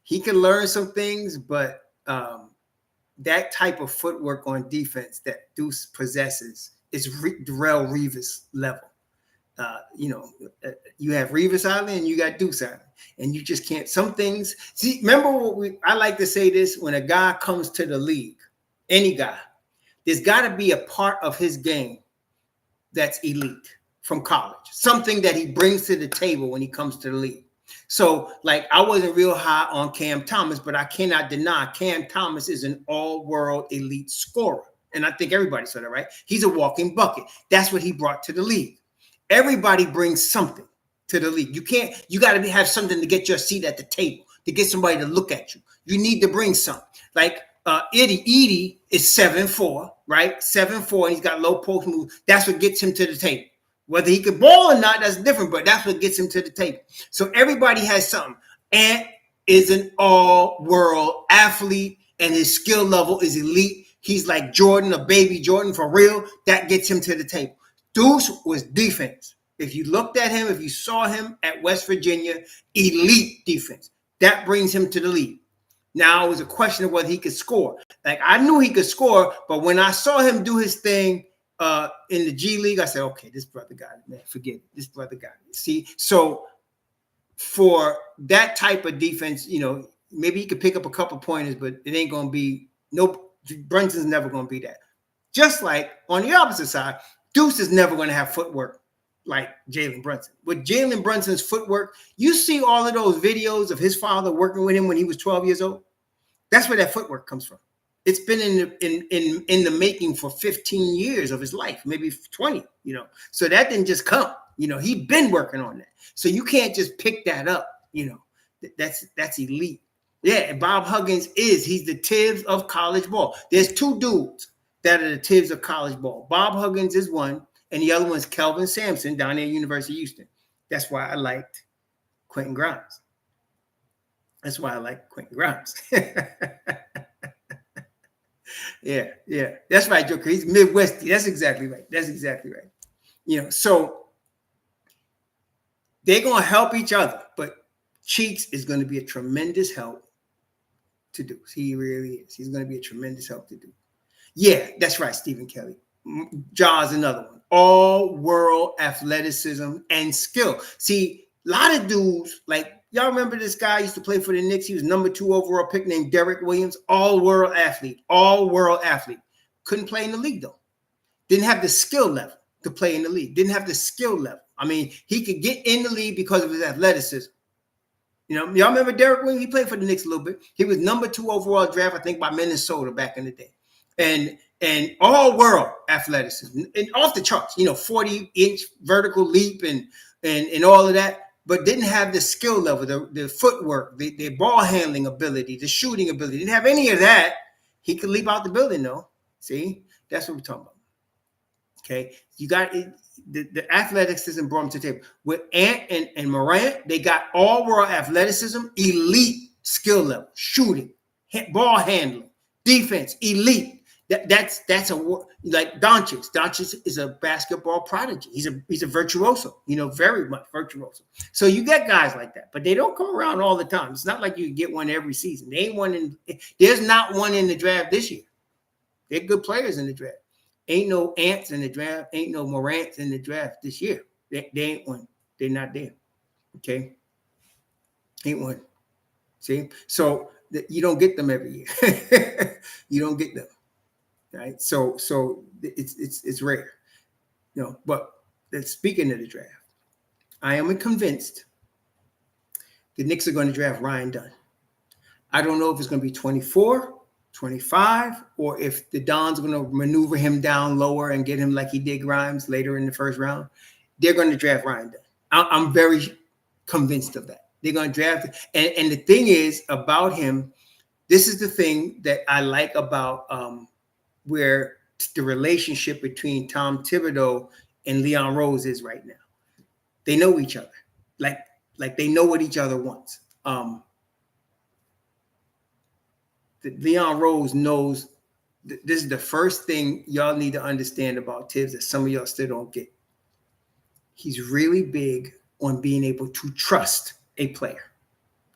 Speaker 1: he can learn some things, but that type of footwork on defense that Deuce possesses is Darrelle Revis level. You have Revis Island and you got Deuce Island, and you just can't. Some things. See, remember I like to say this: when a guy comes to the league, any guy, there's got to be a part of his game that's elite from college, something that he brings to the table when he comes to the league. So, like, I wasn't real high on Cam Thomas, but I cannot deny Cam Thomas is an all-world elite scorer. And I think everybody saw that, right? He's a walking bucket. That's what he brought to the league. Everybody brings something to the league. You got to have something to get your seat at the table, to get somebody to look at you. You need to bring something. Like Edie is 7'4", right? 7'4", and he's got low post move. That's what gets him to the table. Whether he could ball or not, that's different, but that's what gets him to the table. So everybody has something. Ant is an all-world athlete, and his skill level is elite. He's like Jordan, a baby Jordan for real. That gets him to the table. Deuce was defense. If you looked at him, if you saw him at West Virginia, elite defense. That brings him to the league. Now it was a question of whether he could score. Like I knew he could score, but when I saw him do his thing in the G League, I said, okay, this brother got it, man. Forget it. This brother got it. See, so for that type of defense, you know, maybe he could pick up a couple pointers, but it ain't going to be Brunson's never going to be that. Just like on the opposite side, Deuce is never going to have footwork like Jalen Brunson. With Jalen Brunson's footwork, you see all of those videos of his father working with him when he was 12 years old. That's where that footwork comes from. It's been in the making for 15 years of his life, maybe 20, you know. So that didn't just come. You know, he'd been working on that. So you can't just pick that up, you know. That's elite. Yeah, and Bob Huggins he's the Thibs of college ball. There's two dudes that are the Thibs of college ball. Bob Huggins is one, and the other one's Kelvin Sampson down there at University of Houston. That's why I liked Quentin Grimes. That's why I like Quentin Grimes. Yeah. That's right, Joker. He's Midwesty. That's exactly right. You know, so they're going to help each other, but Cheeks is going to be a tremendous help to Deuce. He really is. He's going to be a tremendous help to Deuce. Yeah, that's right, Stephen Kelly. Ja's another one. All-world athleticism and skill. See, a lot of dudes, like, y'all remember this guy used to play for the Knicks? He was number 2 overall pick named Derek Williams. All-world athlete. Couldn't play in the league, though. Didn't have the skill level to play in the league. I mean, he could get in the league because of his athleticism. You know, y'all remember Derek Williams? He played for the Knicks a little bit. He was number 2 overall draft, I think, by Minnesota back in the day. And all-world athleticism. And off the charts, you know, 40-inch vertical leap and all of that, but didn't have the skill level, the footwork, the ball handling ability, the shooting ability. Didn't have any of that. He could leap out the building, though. See? That's what we're talking about. Okay? You got it. The athleticism brought him to the table. With Ant and Morant, they got all-world athleticism, elite skill level, shooting, ball handling, defense, elite. That's a like Doncic. Doncic is a basketball prodigy. He's a virtuoso, you know, very much virtuoso. So you get guys like that, but they don't come around all the time. It's not like you get one every season. There's not one in the draft this year. They're good players in the draft. Ain't no Ants in the draft. Ain't no Morants in the draft this year. They ain't one. They're not there. Okay? Ain't one. See? So you don't get them every year. You don't get them. Right? So it's rare. You know, but speaking of the draft, I am convinced the Knicks are going to draft Ryan Dunn. I don't know if it's going to be 24, 25, or if the Don's going to maneuver him down lower and get him like he did Grimes later in the first round. They're going to draft Ryan Dunn. I'm very convinced of that. They're going to draft him. And the thing is about him, this is the thing that I like about where the relationship between Tom Thibodeau and Leon Rose is right now. They know each other. Like they know what each other wants. Leon Rose knows this is the first thing y'all need to understand about Thibs that some of y'all still don't get. He's really big on being able to trust a player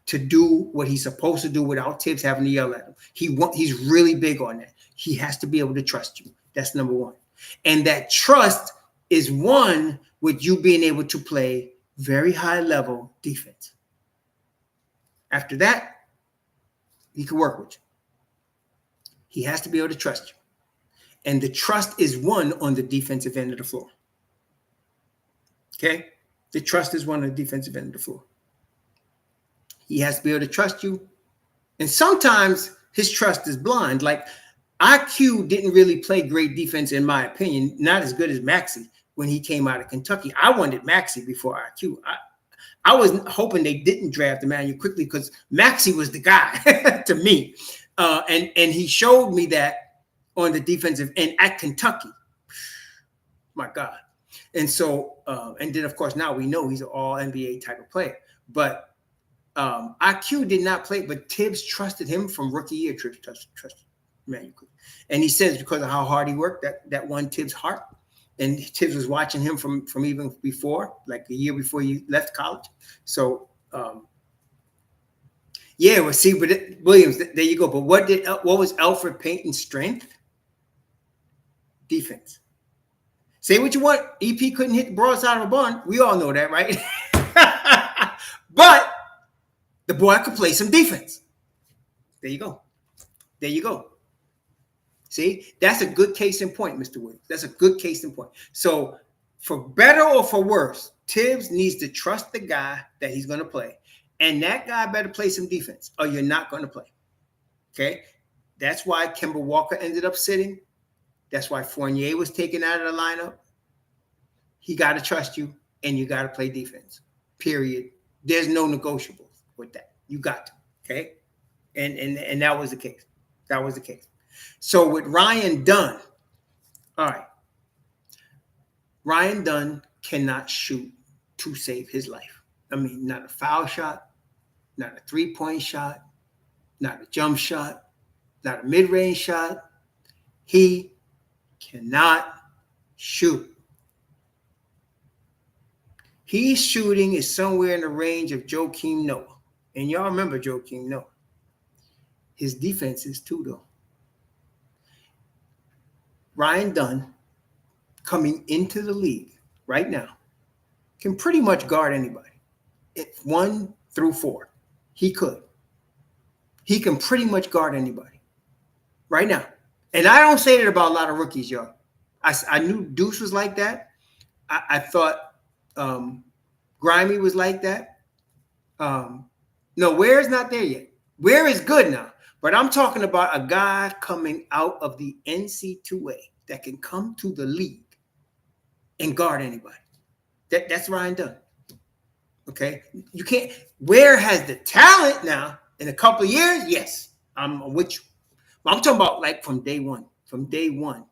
Speaker 1: to do what he's supposed to do without Thibs having to yell at him. He's really big on that. He has to be able to trust you. That's number one. And that trust is one with you being able to play very high level defense. After that, he can work with you. He has to be able to trust you. And the trust is won on the defensive end of the floor. Okay? The trust is won on the defensive end of the floor. He has to be able to trust you. And sometimes his trust is blind. Like IQ didn't really play great defense, in my opinion. Not as good as Maxey when he came out of Kentucky. I wanted Maxey before IQ. I was hoping they didn't draft Emmanuel quickly because Maxey was the guy to me. And he showed me that on the defensive end at Kentucky. My God. And so, and then of course, now we know he's an all NBA type of player. But IQ did not play, but Thibs trusted him from rookie year. Trusted Emmanuel. And he says because of how hard he worked, that won Thibs' heart. And Thibs was watching him from even before, like a year before he left college. So, yeah, well, see, but Williams, there you go. But what was Elfrid Payton's strength? Defense. Say what you want. EP couldn't hit the broadside of a barn. We all know that, right? But the boy could play some defense. There you go. There you go. See, that's a good case in point, Mr. Williams. That's a good case in point. So for better or for worse, Thibs needs to trust the guy that he's going to play. And that guy better play some defense or you're not going to play. Okay? That's why Kemba Walker ended up sitting. That's why Fournier was taken out of the lineup. He got to trust you and you got to play defense. Period. There's no negotiables with that. You got to. Okay? And that was the case. That was the case. So with Ryan Dunn, all right, Ryan Dunn cannot shoot to save his life. I mean, not a foul shot, not a three-point shot, not a jump shot, not a mid-range shot. He cannot shoot. His shooting is somewhere in the range of Joakim Noah. And y'all remember Joakim Noah. His defense is too, though. Ryan Dunn, coming into the league right now, can pretty much guard anybody. 1 through 4. He could. He can pretty much guard anybody right now. And I don't say that about a lot of rookies, y'all. I knew Deuce was like that. I thought Grimy was like that. No, Ware is not there yet. Ware is good now. But I'm talking about a guy coming out of the NC2A that can come to the league and guard anybody. That's Ryan Dunn. Okay? You can't. Ware has the talent now. In a couple of years, yes, I'm with you. I'm talking about like from day one. From day one.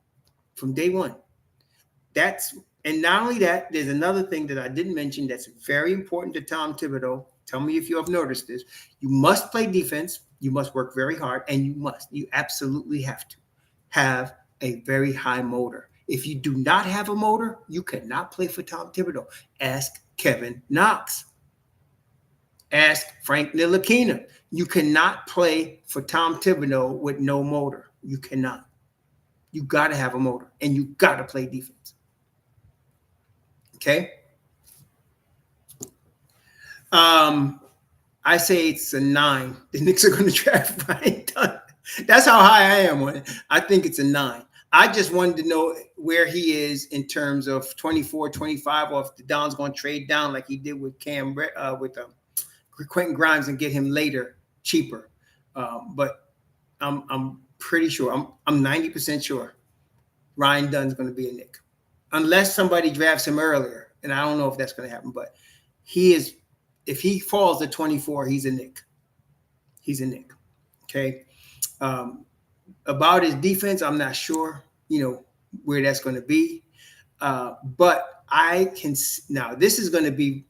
Speaker 1: And not only that, there's another thing that I didn't mention that's very important to Tom Thibodeau. Tell me if you have noticed this. You must play defense. You must work very hard, and you absolutely have to have a very high motor. If you do not have a motor, you cannot play for Tom Thibodeau. Ask Kevin Knox. Ask Frank Ntilikina. You cannot play for Tom Thibodeau with no motor. You cannot. You got to have a motor, and you got to play defense. Okay? I say it's a 9. The Knicks are going to draft Ryan Dunn. That's how high I am on it. I think it's a 9. I just wanted to know where he is in terms of 24, 25, or if the Don's going to trade down like he did with Quentin Grimes and get him later, cheaper. But I'm pretty sure. I'm 90% sure Ryan Dunn's going to be a Knick, unless somebody drafts him earlier, and I don't know if that's going to happen. But he is. If he falls to 24, he's a Knick. He's a Knick. Okay. About his defense, I'm not sure, where that's going to be. But I can now. This is going to be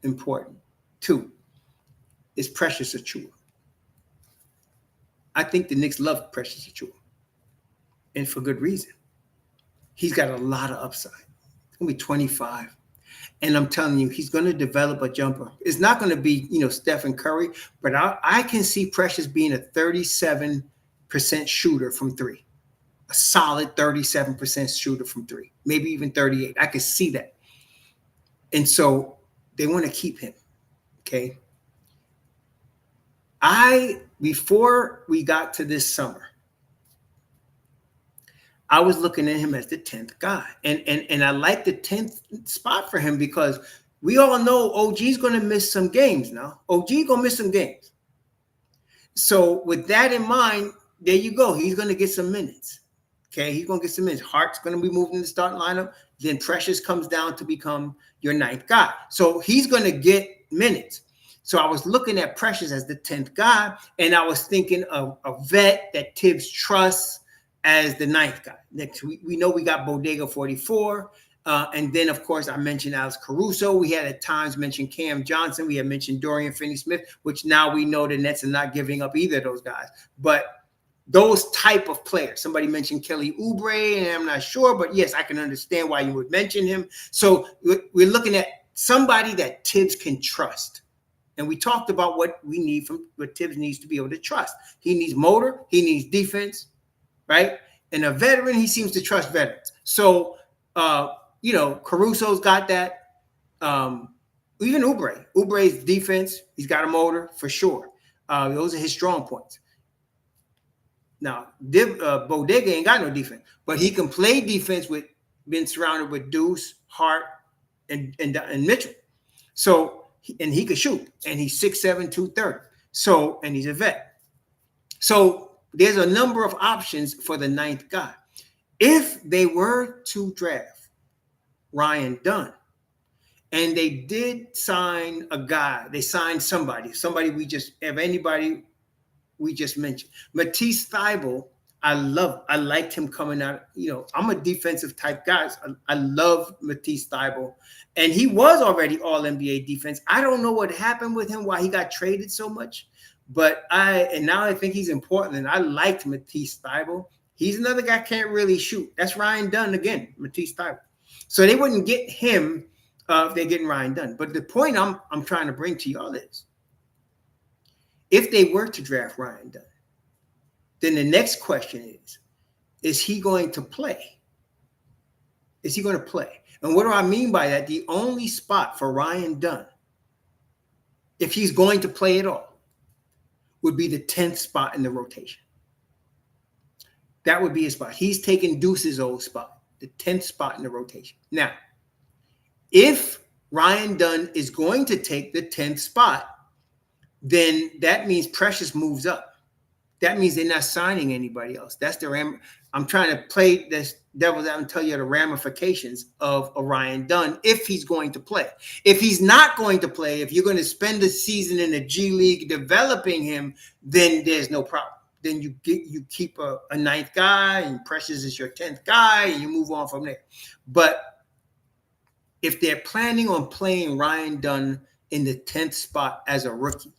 Speaker 1: important too. Is Precious Achiuwa. I think the Knicks love Precious Achiuwa, and for good reason. He's got a lot of upside. He's going to be 25. And I'm telling you, he's going to develop a jumper. It's not going to be, Stephen Curry, but I can see Precious being a 37% shooter from 3. A solid 37% shooter from 3. Maybe even 38. I can see that. And so they want to keep him. Okay. Before we got to this summer, I was looking at him as the 10th guy. And I like the 10th spot for him because we all know OG's going to miss some games now. OG going to miss some games. So with that in mind, there you go. He's going to get some minutes. Okay, he's going to get some minutes. Hart's going to be moved in the starting lineup. Then Precious comes down to become your 9th guy. So he's going to get minutes. So I was looking at Precious as the 10th guy, and I was thinking of a vet that Thibs trusts as the 9th guy. Next, we know we got Bodega 44. And then, of course, I mentioned Alex Caruso. We had at times mentioned Cam Johnson. We had mentioned Dorian Finney-Smith, which now we know the Nets are not giving up either of those guys. But those type of players. Somebody mentioned Kelly Oubre, and I'm not sure, but yes, I can understand why you would mention him. So we're looking at somebody that Thibs can trust. And we talked about what we need from what Thibs needs to be able to trust. He needs motor, he needs defense, right? And a veteran, he seems to trust veterans. So, Caruso's got that. Even Oubre's defense, he's got a motor for sure. Those are his strong points. Now, Bodega ain't got no defense, but he can play defense with being surrounded with Deuce, Hart, and Mitchell. So, and he could shoot, and he's 6'7", 230. So, and he's a vet. So there's a number of options for the 9th guy. If they were to draft Ryan Dunn, and they did sign a guy, they signed somebody we just mentioned. Matisse Thybulle, I liked him coming out. I'm a defensive type guy. I love Matisse Thybulle. And he was already all NBA defense. I don't know what happened with him, why he got traded so much. But now I think he's important. And I liked Matisse Thybulle. He's another guy can't really shoot. That's Ryan Dunn again, Matisse Thybulle. So they wouldn't get him if they're getting Ryan Dunn. But the point I'm trying to bring to y'all is, if they were to draft Ryan Dunn, then the next question is he going to play? Is he going to play? And what do I mean by that? The only spot for Ryan Dunn, if he's going to play at all, would be the 10th spot in the rotation. That would be his spot. He's taking Deuce's old spot, the 10th spot in the rotation. Now, if Ryan Dunn is going to take the 10th spot, then that means Precious moves up. That means they're not signing anybody else. That's I'm trying to play this devil's out and tell you the ramifications of a Ryan Dunn if he's going to play. If he's not going to play, if you're going to spend the season in the G League developing him, then there's no problem. Then you keep a 9th guy, and Precious is your 10th guy, and you move on from there. But if they're planning on playing Ryan Dunn in the 10th spot as a rookie,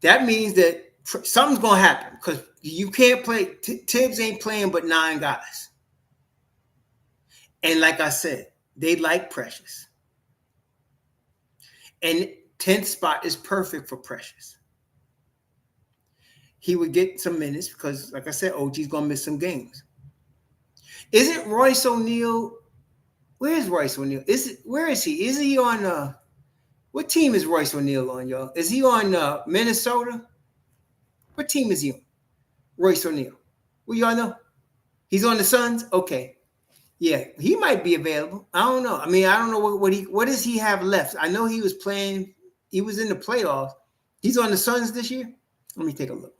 Speaker 1: that means that something's going to happen, because you can't play. Thibs ain't playing but 9 guys. And like I said, they like Precious. And 10th spot is perfect for Precious. He would get some minutes because, like I said, OG's going to miss some games. Isn't Royce O'Neal? Where is Royce O'Neal? Where is he? Is he on what team is Royce O'Neal on, y'all? Is he on Minnesota? What team is he on? Royce O'Neal. Well, y'all know? He's on the Suns? Okay. Yeah, he might be available. I don't know. I mean, I don't know what does he have left? I know he was playing. He was in the playoffs. He's on the Suns this year? Let me take a look.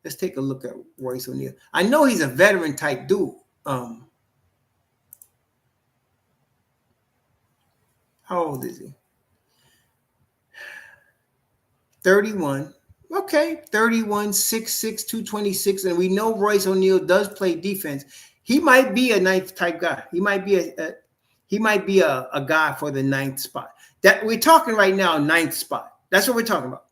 Speaker 1: Let's take a look at Royce O'Neal. I know he's a veteran type dude. How old is he? 31. Okay, 31, 6'6", 226. And we know Royce O'Neal does play defense. He might be a 9th type guy. He might be a guy for the 9th spot. That we're talking right now, 9th spot. That's what we're talking about.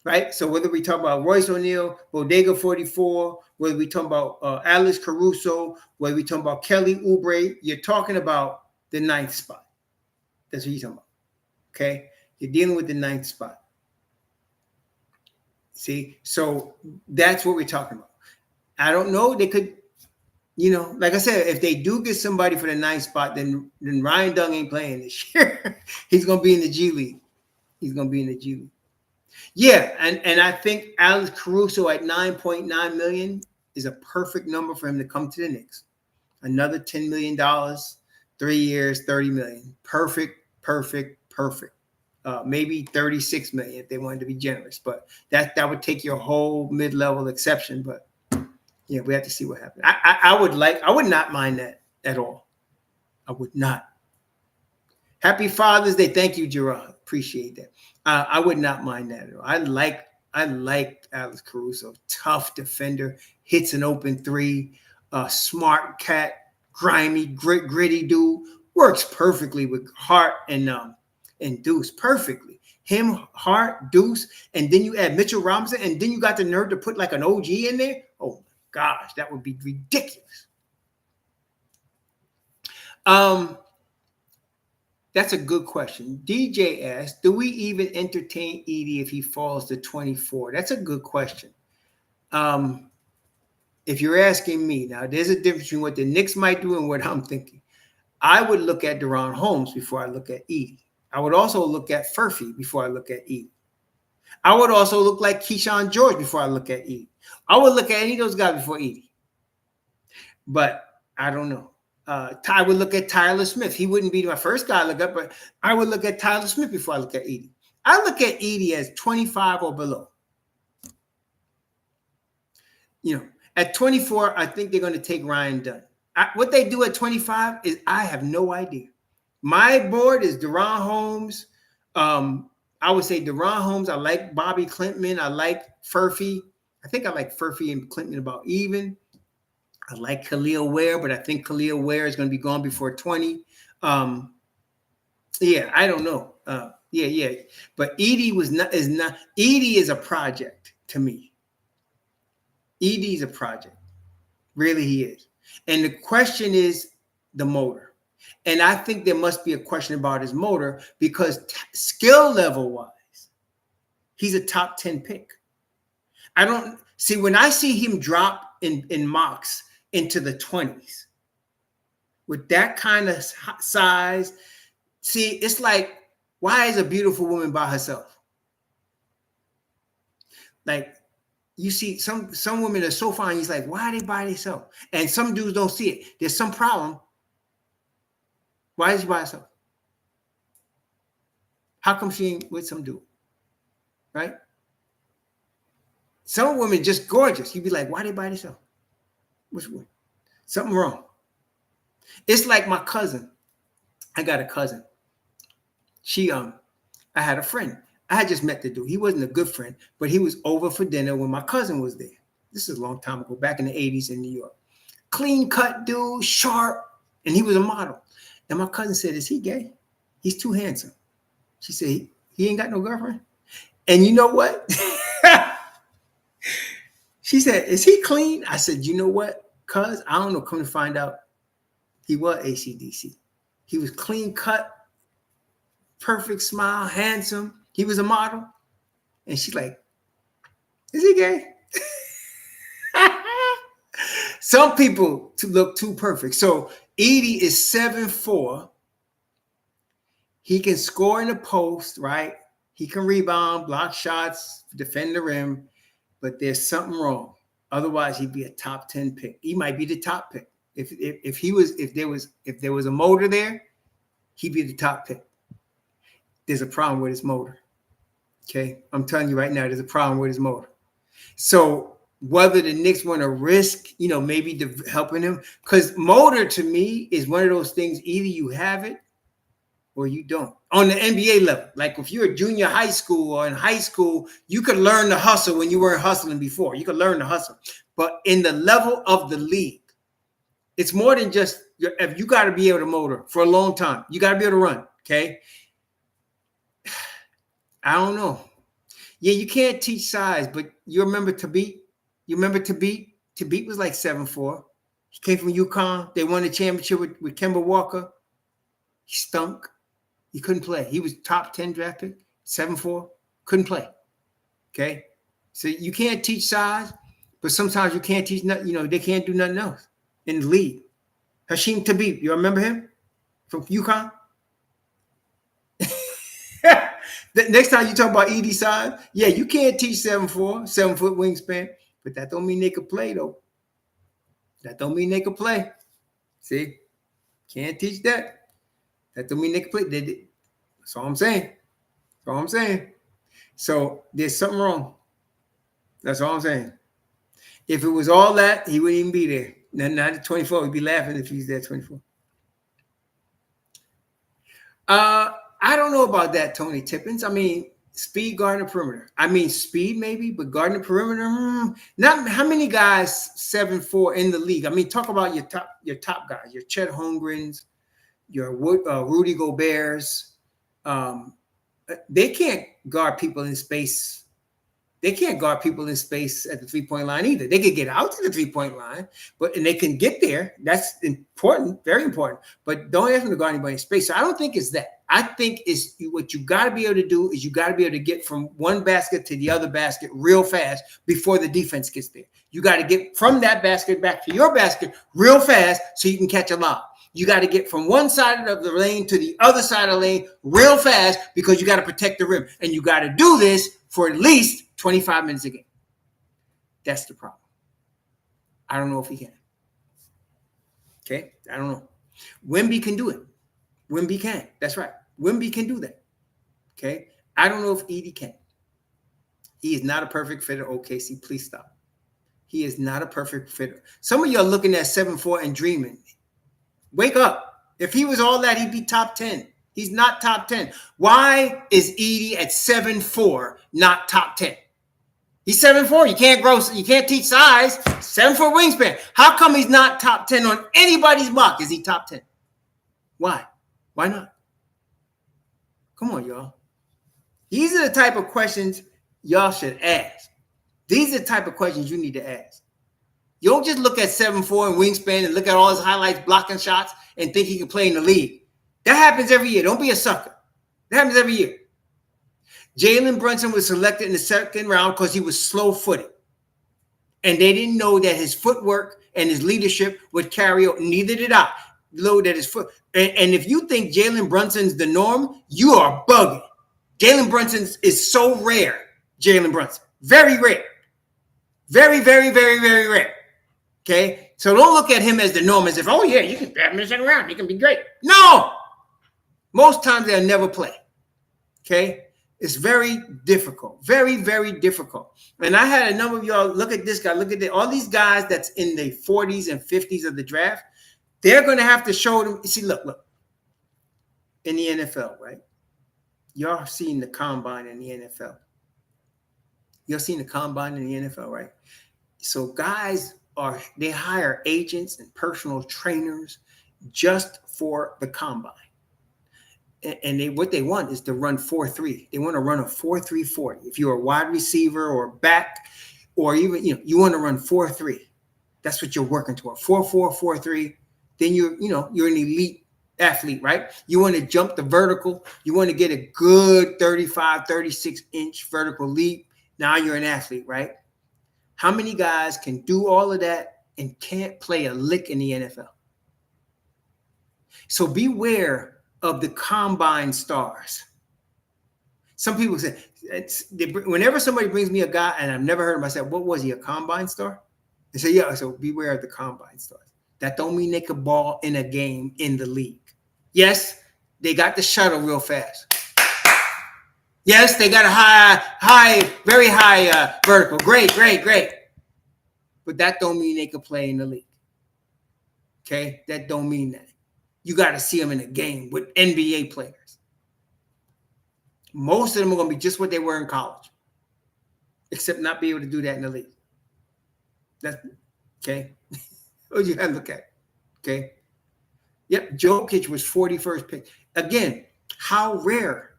Speaker 1: Right? So whether we talk about Royce O'Neal, Bodega 44, whether we talk about Alex Caruso, whether we talk about Kelly Oubre, you're talking about the 9th spot. That's what you're talking about. Okay? You're dealing with the 9th spot. See? So that's what we're talking about. I don't know. They could, like I said, if they do get somebody for the 9th spot, then Ryan Dunn ain't playing this year. He's going to be in the G League. He's going to be in the G League. Yeah, and I think Alex Caruso at $9.9 million is a perfect number for him to come to the Knicks. Another $10 million, 3 years, $30 million. Perfect. Maybe $36 million if they wanted to be generous, but that would take your whole mid-level exception. But Yeah, we have to see what happens. I would not mind that at all. I would not. Happy Father's Day. Thank you, Gerard. Appreciate that. I would not mind that at all. I liked Alex Caruso. Tough defender, hits an open three, smart cat, grimy, gritty dude. Works perfectly with Hart and Deuce. Perfectly. Him, Hart, Deuce, and then you add Mitchell Robinson, and then you got the nerve to put like an OG in there. Oh my gosh, that would be ridiculous. That's a good question. DJ asked, do we even entertain Edie if he falls to 24? That's a good question. If you're asking me, now there's a difference between what the Knicks might do and what I'm thinking. I would look at Deron Holmes before I look at Edie. I would also look at Furphy before I look at Edie. I would also look like Keyshawn George before I look at Edie. I would look at any of those guys before Edie. But I don't know. I would look at Tyler Smith. He wouldn't be my first guy I look up, but I would look at Tyler Smith before I look at Edie. I look at Edie as 25 or below. At 24, I think they're going to take Ryan Dunn. What they do at 25 is I have no idea. My board is Deron Holmes. I would say Deron Holmes. I like Bobby Clintman. I like Furphy. I think I like Furphy and Clintman about even. I like Khalil Ware, but I think Khalil Ware is going to be gone before 20. Yeah, I don't know. Yeah. But Edie Edie is a project to me. Edie is a project. Really, he is. And the question is the motor. And I think there must be a question about his motor because skill level wise, he's a top 10 pick. I don't see when I see him drop in mocks into the 20s with that kind of size. See, it's like, why is a beautiful woman by herself? Like, you see some women are so fine. He's like, why are they by themselves? And some dudes don't see it. There's some problem. Why is she by herself? How come she ain't with some dude? Right? Some women just gorgeous. You'd be like, why are they by themselves? Which one? Something wrong. It's like my cousin. I got a cousin. I had a friend. I had just met the dude. He wasn't a good friend, but he was over for dinner when my cousin was there. This is a long time ago, back in the 80s in New York. Clean cut dude, sharp, and he was a model. And my cousin said, is he gay? He's too handsome. She said, he ain't got no girlfriend? And you know what? She said, is he clean? I said, you know what? Cuz, I don't know, come to find out, he was AC/DC. He was clean cut, perfect smile, handsome. He was a model. And she's like, is he gay? Some people look too perfect. So Edie is 7'4". He can score in the post, right? He can rebound, block shots, defend the rim, but there's something wrong. Otherwise, he'd be a top 10 pick. He might be the top pick. If there was a motor there, he'd be the top pick. There's a problem with his motor. Okay, I'm telling you right now, there's a problem with his motor. So whether the Knicks want to risk, maybe helping him, because motor to me is one of those things. Either you have it or you don't. On the NBA level, like if you're a junior high school or in high school, you could learn to hustle when you weren't hustling before. You could learn to hustle, but in the level of the league, it's more than just if you got to be able to motor for a long time. You got to be able to run. Okay. I don't know. Yeah, you can't teach size, but you remember Thabit? You remember Thabit? Thabit was like 7'4". He came from UConn. They won the championship with Kemba Walker. He stunk. He couldn't play. He was top 10 draft pick, 7'4". Couldn't play. Okay? So you can't teach size, but sometimes you can't teach nothing. They can't do nothing else in the league. Hasheem Thabit, you remember him from UConn? Next time you talk about Edie size, yeah, you can't teach 7'4", 7-foot wingspan, but that don't mean they could play though. That don't mean they could play. See, can't teach that. That don't mean they could play. That's all I'm saying. That's all I'm saying. So there's something wrong. That's all I'm saying. If it was all that, he wouldn't even be there. Not at 24. He'd be laughing if he's there at 24. I don't know about that, Tony Tippins. I mean, speed, guard, and perimeter. I mean, speed maybe, but guard and perimeter. Not how many guys 7'4" in the league. I mean, talk about your top guys, your Chet Holmgrens, your Rudy Goberts. They can't guard people in space. They can't guard people in space at the 3-point line either. They can get out to the 3-point line, and they can get there. That's important, very important. But don't ask them to guard anybody in space. So I don't think it's that. I think it's what you got to be able to do is you got to be able to get from one basket to the other basket real fast before the defense gets there. You got to get from that basket back to your basket real fast so you can catch a lob. You got to get from one side of the lane to the other side of the lane real fast because you got to protect the rim. And you got to do this for at least 25 minutes a game. That's the problem. I don't know if he can. Okay? I don't know. Wemby can do it. Wemby can. That's right. Wemby can do that. Okay? I don't know if Edey can. He is not a perfect fit at OKC. Please stop. He is not a perfect fit. Some of you are looking at 7'4" and dreaming. Wake up. If he was all that, he'd be top 10. He's not top 10. Why is Edey at 7'4" not top 10? He's 7'4". You can't grow. You can't teach size. 7-foot wingspan. How come he's not top 10 on anybody's mock? Is he top 10? Why? Why not? Come on, y'all. These are the type of questions y'all should ask. These are the type of questions you need to ask. You don't just look at 7'4" and wingspan and look at all his highlights, blocking shots, and think he can play in the league. That happens every year. Don't be a sucker. That happens every year. Jalen Brunson was selected in the second round because he was slow-footed. And they didn't know that his footwork and his leadership would carry out. Neither did I. Load at his foot. And if you think Jalen Brunson's the norm, you are bugging. Jalen Brunson is so rare. Jalen Brunson. Very rare. Very, very, very, very rare. Okay? So don't look at him as the norm as if, oh, yeah, you can grab him in the second round. He can be great. No! Most times they'll never play. Okay? It's very difficult. Very, very difficult. And I had a number of y'all look at this guy. Look at all these guys that's in the 40s and 50s of the draft. They're going to have to show them. See, look. In the NFL, right? Y'all seen the combine in the NFL. Y'all seen the combine in the NFL, right? So guys they hire agents and personal trainers just for the combine. And what they want is to run 4.3. They want to run a 4.3 40. If you're a wide receiver or back, or even you want to run 4.3. That's what you're working toward. 4.4, 4.3. Then you're an elite athlete, right? You want to jump the vertical. You want to get a good 35, 36-inch vertical leap. Now you're an athlete, right? How many guys can do all of that and can't play a lick in the NFL? So beware of the combine stars. Some people say, whenever somebody brings me a guy and I've never heard him, I said, what was he, a combine star? They say, yeah. So beware of the combine stars. That don't mean they could ball in a game in the league. Yes, they got the shuttle real fast. Yes, they got a very high vertical. Great. But that don't mean they could play in the league. Okay? That don't mean that. You got to see them in a game with NBA players. Most of them are going to be just what they were in college, except not be able to do that in the league. That's okay. What you got to look at. Okay. Yep. Jokic was 41st pick. Again, how rare.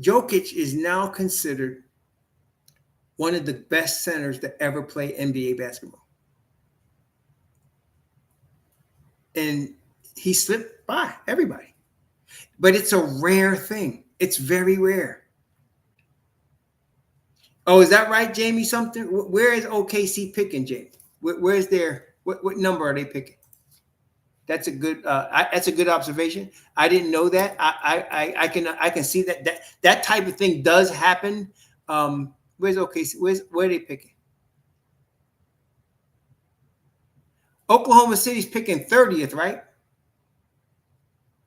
Speaker 1: Jokic is now considered one of the best centers to ever play NBA basketball. And he slipped by everybody. But it's a rare thing. It's very rare. Oh, is that right, Jamie? Something? Where is OKC picking, Jamie? Where's their what number are they picking? That's a good observation. I didn't know that. I can see that type of thing does happen. Where's OKC? Where are they picking? Oklahoma City's picking 30th, right?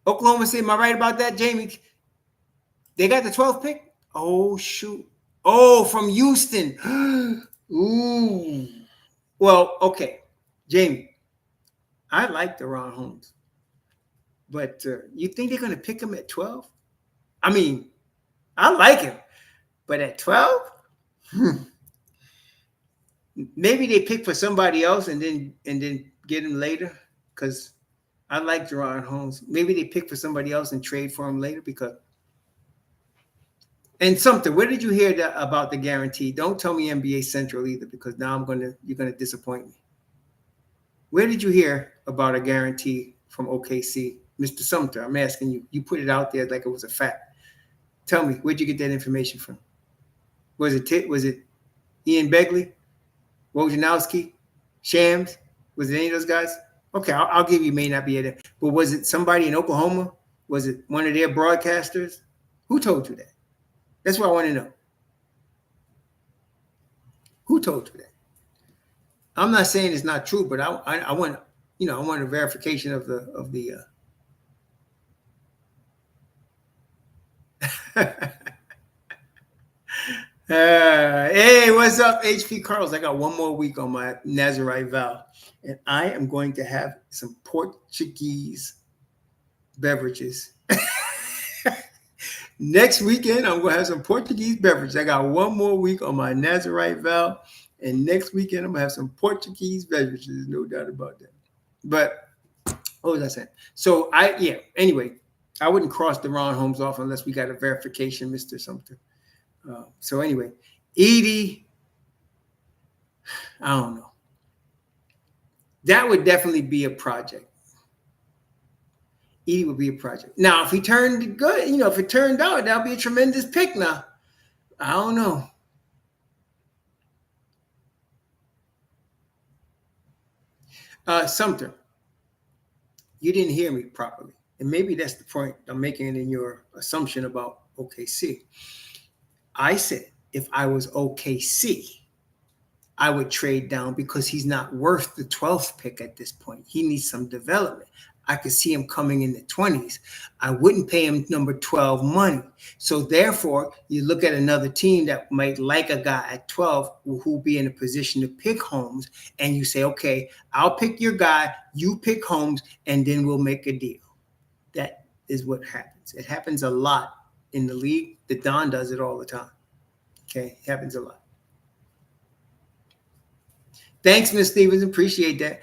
Speaker 1: Oklahoma City, am I right about that, Jamie? They got the 12th pick? Oh, shoot. Oh, from Houston. Ooh. Well, okay. Jamie, I like Deron Holmes, but you think they're going to pick him at 12? I mean, I like him, but at 12? Maybe they pick for somebody else and then get him later because I like Deron Holmes. Maybe they pick for somebody else and trade for him later because. And something, where did you hear that about the guarantee? Don't tell me NBA Central either because now you're gonna disappoint me. Where did you hear about a guarantee from OKC, Mr. Sumter? I'm asking you. You put it out there like it was a fact. Tell me, where'd you get that information from? Was it Ian Begley? Wojnarowski, Shams? Was it any of those guys? Okay, I'll give you may not be it, but was it somebody in Oklahoma? Was it one of their broadcasters? Who told you that? That's what I want to know. Who told you that? I'm not saying it's not true, but I want I want a verification of the. Hey, what's up, HP Carlos? I got one more week on my Nazarite vow, and I am going to have some Portuguese beverages. Next weekend, I'm going to have some Portuguese beverages. I got one more week on my Nazarite vow, and next weekend, I'm going to have some Portuguese beverages. No doubt about that. But what was I saying? So, anyway, I wouldn't cross Deron Holmes off unless we got a verification, Mr. Sumter. So anyway, Edie, I don't know. That would definitely be a project. Edie would be a project. Now, if he turned good, if it turned out, that'll be a tremendous pick now. I don't know. Sumter, you didn't hear me properly. And maybe that's the point I'm making in your assumption about OKC. I said, if I was OKC, I would trade down because he's not worth the 12th pick at this point. He needs some development. I could see him coming in the 20s. I wouldn't pay him number 12 money. So therefore, you look at another team that might like a guy at 12 who'll be in a position to pick Holmes, and you say, okay, I'll pick your guy, you pick Holmes, and then we'll make a deal. That is what happens. It happens a lot in the league. The Don does it all the time. Okay, it happens a lot. Thanks, Ms. Stevens. Appreciate that.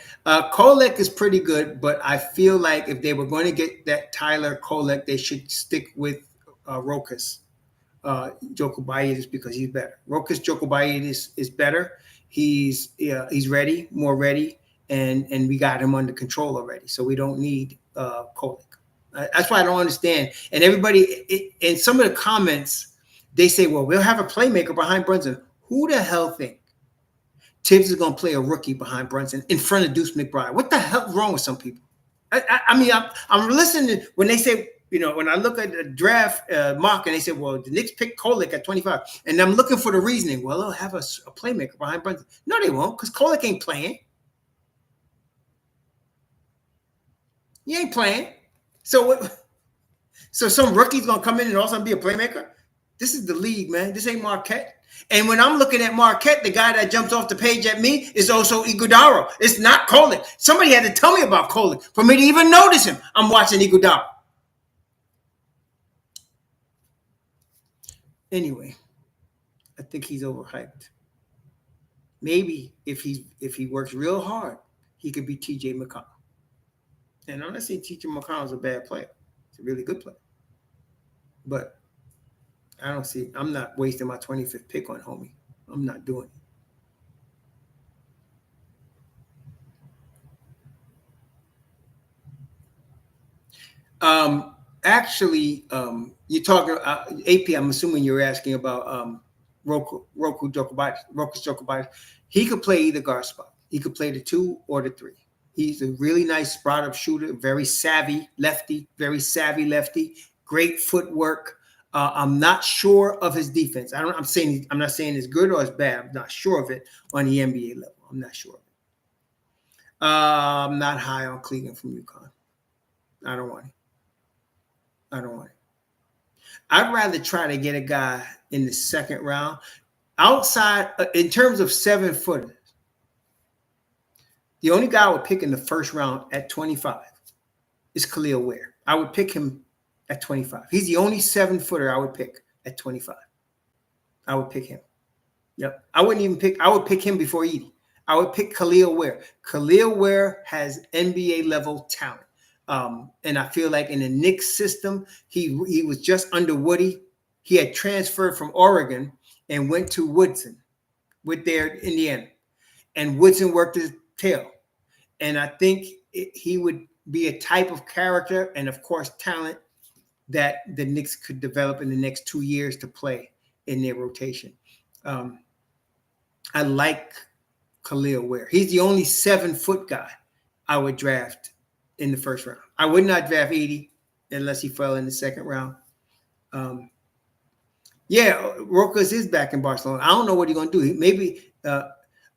Speaker 1: Kolek is pretty good, but I feel like if they were going to get that Tyler Kolek, they should stick with Rokas Jokubayidis because he's better. Rokas Jokubayidis is better. He's ready, more ready, and we got him under control already. So we don't need Kolek. That's why I don't understand. And everybody, in some of the comments, they say, well, we'll have a playmaker behind Brunson. Who the hell think Thibs is going to play a rookie behind Brunson in front of Deuce McBride? What the hell is wrong with some people? I mean, I'm listening when they say, when I look at the draft mock and they say, well, the Knicks picked Kolek at 25. And I'm looking for the reasoning. Well, they'll have a playmaker behind Brunson. No, they won't, because Kolek ain't playing. He ain't playing. So some rookie's going to come in and all of a sudden be a playmaker? This is the league, man. This ain't Marquette. And when I'm looking at Marquette, the guy that jumps off the page at me is also Iguodala. It's not Kolek. Somebody had to tell me about Kolek for me to even notice him. I'm watching Iguodala. Anyway, I think he's overhyped. Maybe if he works real hard, he could be TJ McConnell. And I'm not saying TJ McConnell's a bad player. He's a really good player. But I'm not wasting my 25th pick on homie. I'm not doing it. Actually, you're talking AP. I'm assuming you're asking about Roku Jokubayidis. He could play either guard spot. He could play the 2 or the 3. He's a really nice spot-up shooter, very savvy lefty, great footwork. I'm not sure of his defense. I'm not saying it's good or it's bad. I'm not sure of it on the NBA level. I'm not sure of it. I'm not high on Cleveland from UConn. I don't want it. I'd rather try to get a guy in the second round. outside, in terms of 7-footers, the only guy I would pick in the first round at 25 is Khalil Ware. I would pick him at 25. He's the only 7-footer I would pick at 25. I would pick him. Yep. I would pick him before Edie. I would pick Khalil Ware. Khalil Ware has NBA level talent. And I feel like in the Knicks system, he was just under Woody. He had transferred from Oregon and went to Woodson with their Indiana. And Woodson worked his tail. And I think he would be a type of character and, of course, talent that the Knicks could develop in the next 2 years to play in their rotation. I like Khalil Ware. He's the only 7-foot guy I would draft in the first round. I would not draft Edie unless he fell in the second round. Yeah, Rokas is back in Barcelona. I don't know what he's going to do. Maybe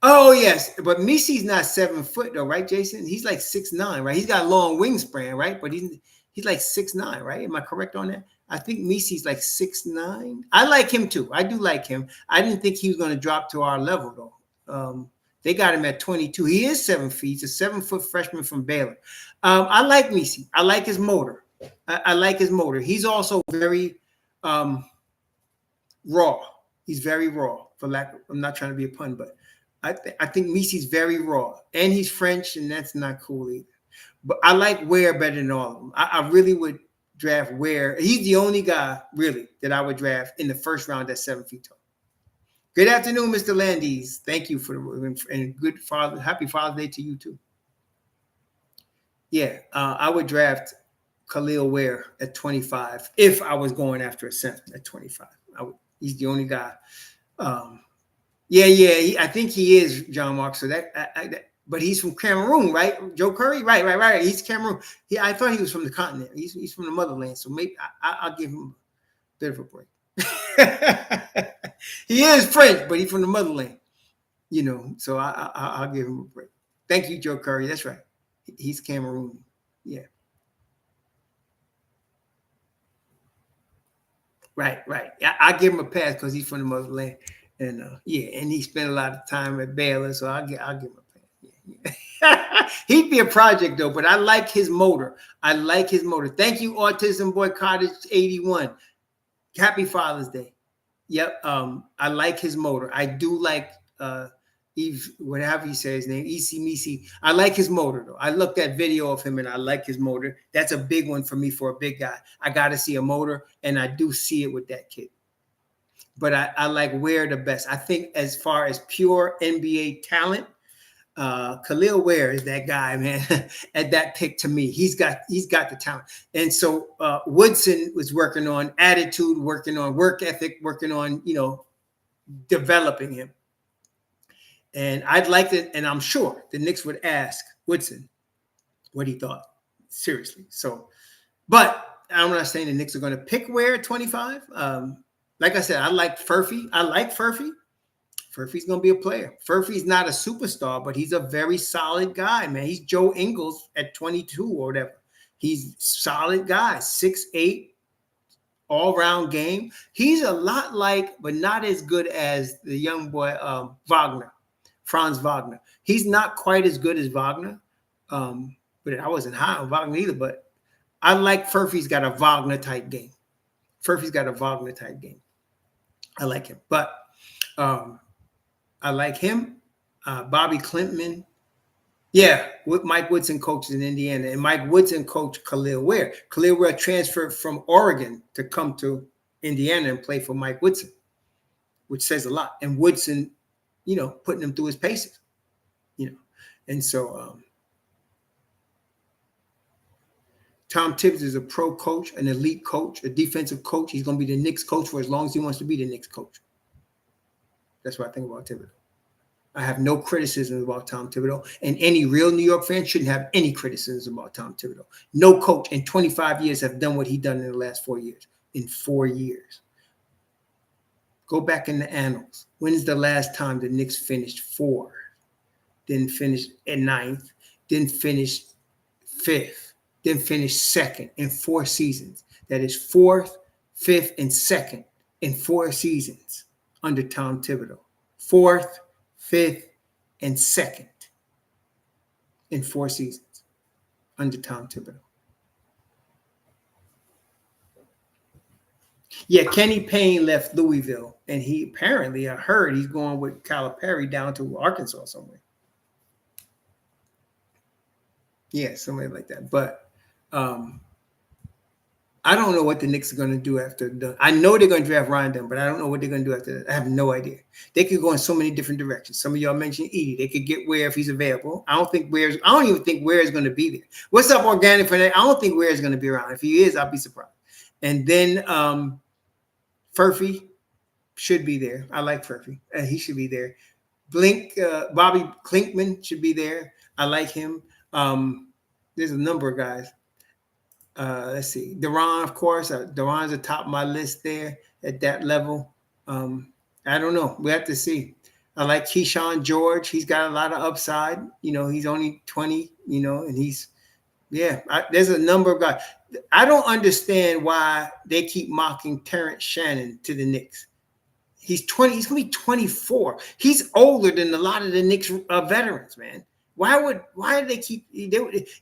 Speaker 1: oh, yes. But Misi's not 7 foot, though, right, Jason? He's like 6'9", right? He's got a long wingspan, right? But he's like 6'9", right? Am I correct on that? I think Misi's like 6'9". I like him, too. I do like him. I didn't think he was going to drop to our level, though. They got him at 22. He is 7 feet. He's a 7-foot freshman from Baylor. I like Misi. I like his motor. I like his motor. He's also very raw. He's very raw. I'm not trying to be a pun, but I think Misi's very raw, and he's French, and that's not cool either. But I like Ware better than all of them. I really would draft Ware. He's the only guy really that I would draft in the first round that's 7 feet tall. Good afternoon, Mr. Landis. Thank you and good happy Father's Day to you too. Yeah, I would draft Khalil Ware at 25 if I was going after a center at 25. He's the only guy. I think he is John Mark. So but he's from Cameroon, right? Joe Curry, right. He's Cameroon. I thought he was from the continent. He's from the motherland. So maybe I'll give him a bit of a break. He is French, but he's from the motherland. So I'll give him a break. Thank you, Joe Curry. That's right. He's Cameroon. Yeah. Right. I give him a pass because he's from the motherland. And and he spent a lot of time at Baylor, so I'll give him a pass. Yeah. He'd be a project though, but I like his motor. Thank you, Autism Boy Cottage 81. Happy Father's Day. Yep. I like his motor. I do like Eve, whatever he says his name, EC Misi. I like his motor though. I looked at video of him and I like his motor. That's a big one for me for a big guy. I got to see a motor, and I do see it with that kid. But I like Ware the best. I think as far as pure NBA talent, Khalil Ware is that guy, man. At that pick to me, he's got the talent. And so Woodson was working on attitude, working on work ethic, working on developing him. And I'd like to, and I'm sure the Knicks would ask Woodson what he thought. Seriously. So, but I'm not saying the Knicks are going to pick Ware at 25. Like I said, I like Furphy. Furphy's going to be a player. Furphy's not a superstar, but he's a very solid guy, man. He's Joe Ingles at 22 or whatever. He's a solid guy, 6'8", all-round game. He's a lot like, but not as good as the young boy Franz Wagner. He's not quite as good as Wagner, but I wasn't high on Wagner either, but I like Furphy's got a Wagner-type game. I like him, but I like him. Bobby Klintman. Yeah, with Mike Woodson coaches in Indiana, and Mike Woodson coached Khalil Ware. Khalil Ware transferred from Oregon to come to Indiana and play for Mike Woodson, which says a lot. And Woodson, putting him through his paces, And so Tom Thibs is a pro coach, an elite coach, a defensive coach. He's going to be the Knicks coach for as long as he wants to be the Knicks coach. That's what I think about Thibodeau. I have no criticism about Tom Thibodeau, and any real New York fan shouldn't have any criticism about Tom Thibodeau. No coach in 25 years have done what he done in the last 4 years. In 4 years. Go back in the annals. When is the last time the Knicks finished 4th? Didn't finish at 9th. Didn't finish 5th. Didn't finish 2nd in 4 seasons. That is 4th, 5th, and 2nd in 4 seasons under Tom Thibodeau. 4th, 5th, and 2nd in 4 seasons under Tom Thibodeau. Yeah, Kenny Payne left Louisville, and he apparently, I heard, he's going with Calipari down to Arkansas somewhere. Yeah, somewhere like that. But I don't know what the Knicks are going to do after Dunn. I know they're going to draft Ryan Dunn, but I don't know what they're going to do after that. I have no idea. They could go in so many different directions. Some of y'all mentioned Edie. They could get Ware if he's available. I don't even think Ware is going to be there. What's up, Organic for that? I don't think Ware is going to be around. If he is, I'll be surprised. And then Furphy should be there. I like Furphy. He should be there. Bobby Klinkman should be there. I like him. There's a number of guys. Let's see. Deron, of course. Deron's atop my list there at that level. I don't know. We have to see. I like Keyshawn George. He's got a lot of upside. He's only 20, and there's a number of guys. I don't understand why they keep mocking Terrence Shannon to the Knicks. He's 20. He's going to be 24. He's older than a lot of the Knicks veterans, man. Why did they keep,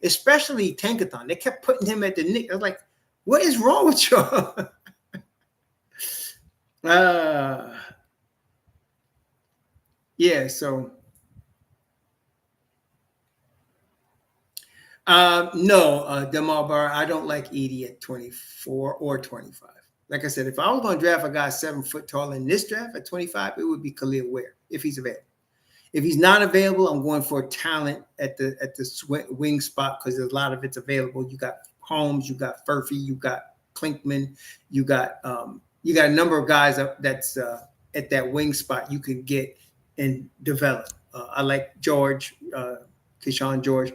Speaker 1: especially Tankathon? They kept putting him at the Knicks. I was like, what is wrong with y'all? Yeah, so. No, Demar Barr, I don't like Edie at 24 or 25. Like I said, if I was going to draft a guy 7 foot tall in this draft at 25, it would be Khalil Ware if he's available. If he's not available, I'm going for talent at the wing spot because there's a lot of it's available. You got Holmes, you got Furphy, you got Klinkman, you got a number of guys that's at that wing spot you can get and develop. I like George, Keyshawn George.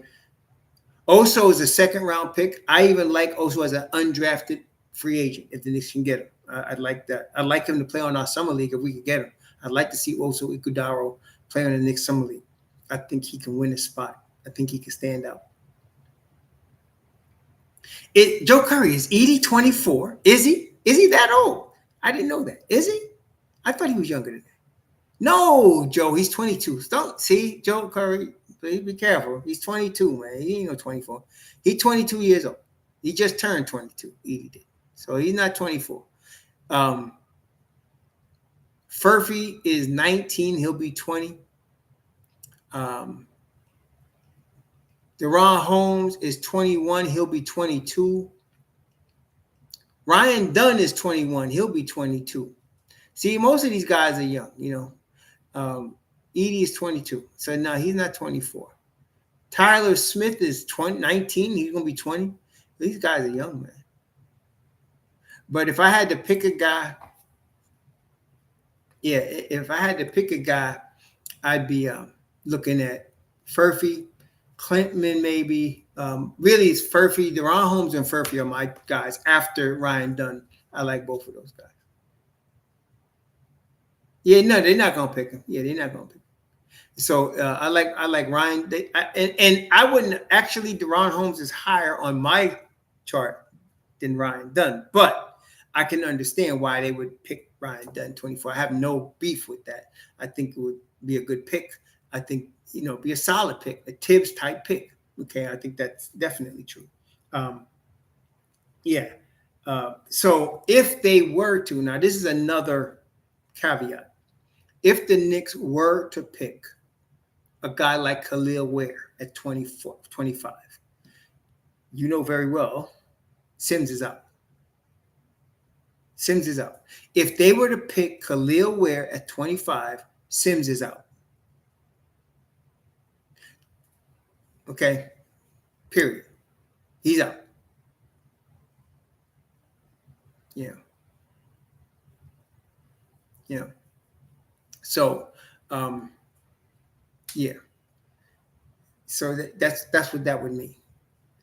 Speaker 1: Oso is a 2nd round pick. I even like Oso as an undrafted free agent if the Knicks can get him. I'd like that. I'd like him to play on our summer league if we could get him. I'd like to see Oso Iguodaro play on the Knicks summer league. I think he can win a spot. I think he can stand out. Joe Curry, is Edie 24? Is he? Is he that old? I didn't know that. Is he? I thought he was younger than that. No, Joe, he's 22. Don't see Joe Curry. Please be careful. He's 22, man. He ain't no 24. He's 22 years old. He just turned 22. Edie did. So he's not 24. Furphy is 19. He'll be 20. Deron Holmes is 21. He'll be 22. Ryan Dunn is 21. He'll be 22. See, most of these guys are young, Edie is 22. So no, he's not 24. Tyler Smith is 19. He's going to be 20. These guys are young, man. But if I had to pick a guy, I'd be looking at Furphy, Klinkman maybe. Really, it's Furphy. Deron Holmes and Furphy are my guys after Ryan Dunn. I like both of those guys. Yeah, no, they're not going to pick him. Yeah, they're not going to pick him. So I like Ryan. And I wouldn't actually, Deron Holmes is higher on my chart than Ryan Dunn. But I can understand why they would pick Ryan Dunn 24. I have no beef with that. I think it would be a good pick. I think, be a solid pick, a Thibs type pick. Okay, I think that's definitely true. So if they were to, now this is another caveat. If the Knicks were to pick a guy like Khalil Ware at 24, 25, you know very well, Sims is out. Sims is out. If they were to pick Khalil Ware at 25, Sims is out. Okay? Period. He's out. Yeah. Yeah. So, yeah. So that's what that would mean.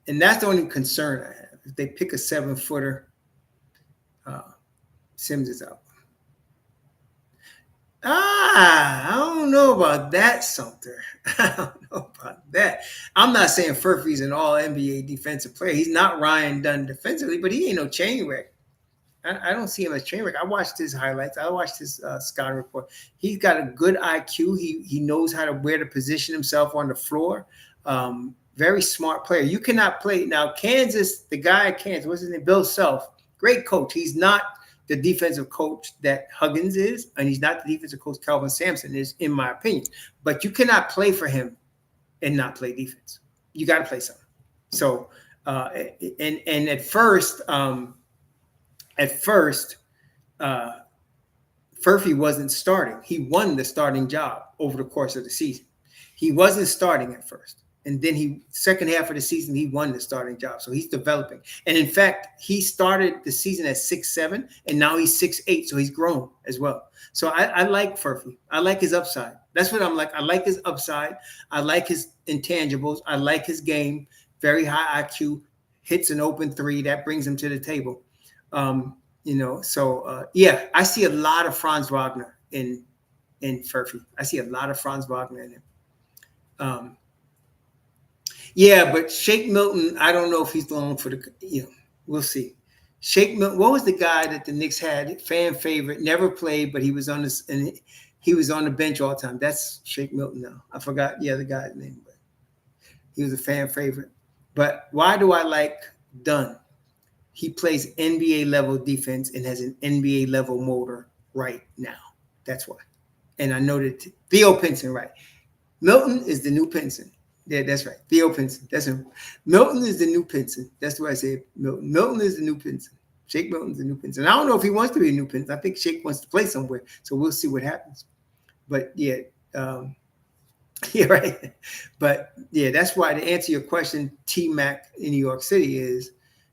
Speaker 1: And that's the only concern I have. If they pick a 7-footer, Sims is out. I don't know about that, Sumter. I don't know about that. I'm not saying Furphy's an all-NBA defensive player. He's not Ryan Dunn defensively, but he ain't no chain wreck. I don't see him as train wreck. I watched his highlights. I watched his scouting report. He's got a good IQ. He knows how to where to position himself on the floor. Very smart player. You cannot play now. Kansas, the guy at Kansas, what's his name? Bill Self, great coach. He's not the defensive coach that Huggins is, and he's not the defensive coach Calvin Sampson is, in my opinion. But you cannot play for him and not play defense. You got to play something. So, and at first, Furphy wasn't starting. He won the starting job over the course of the season. He wasn't starting at first. And then second half of the season, he won the starting job. So he's developing. And in fact, he started the season at 6'7", and now he's 6'8". So he's grown as well. So I like Furphy. I like his upside. That's what I'm like. I like his upside. I like his intangibles. I like his game. Very high IQ. Hits an open three. That brings him to the table. Yeah, I see a lot of Franz Wagner in Furphy. I see a lot of Franz Wagner in him. Yeah, but Shake Milton, I don't know if he's long for we'll see. Shake Milton, what was the guy that the Knicks had? Fan favorite, never played, but he was on this, and he was on the bench all the time. That's Shake Milton now. I forgot the other guy's name, but he was a fan favorite. But why do I like Dunn? He plays NBA level defense and has an NBA level motor right now. That's why. And I know that Theo Pinson, right? Milton is the new Pinson. Yeah, that's right. Theo Pinson. That's him. Milton is the new Pinson. That's why I say Milton. Milton is the new Pinson. Shake Milton's the new Pinson. I don't know if he wants to be a new Pinson. I think Shake wants to play somewhere. So we'll see what happens. But yeah, yeah, right. But yeah, that's why to answer your question, T-Mac in New York City is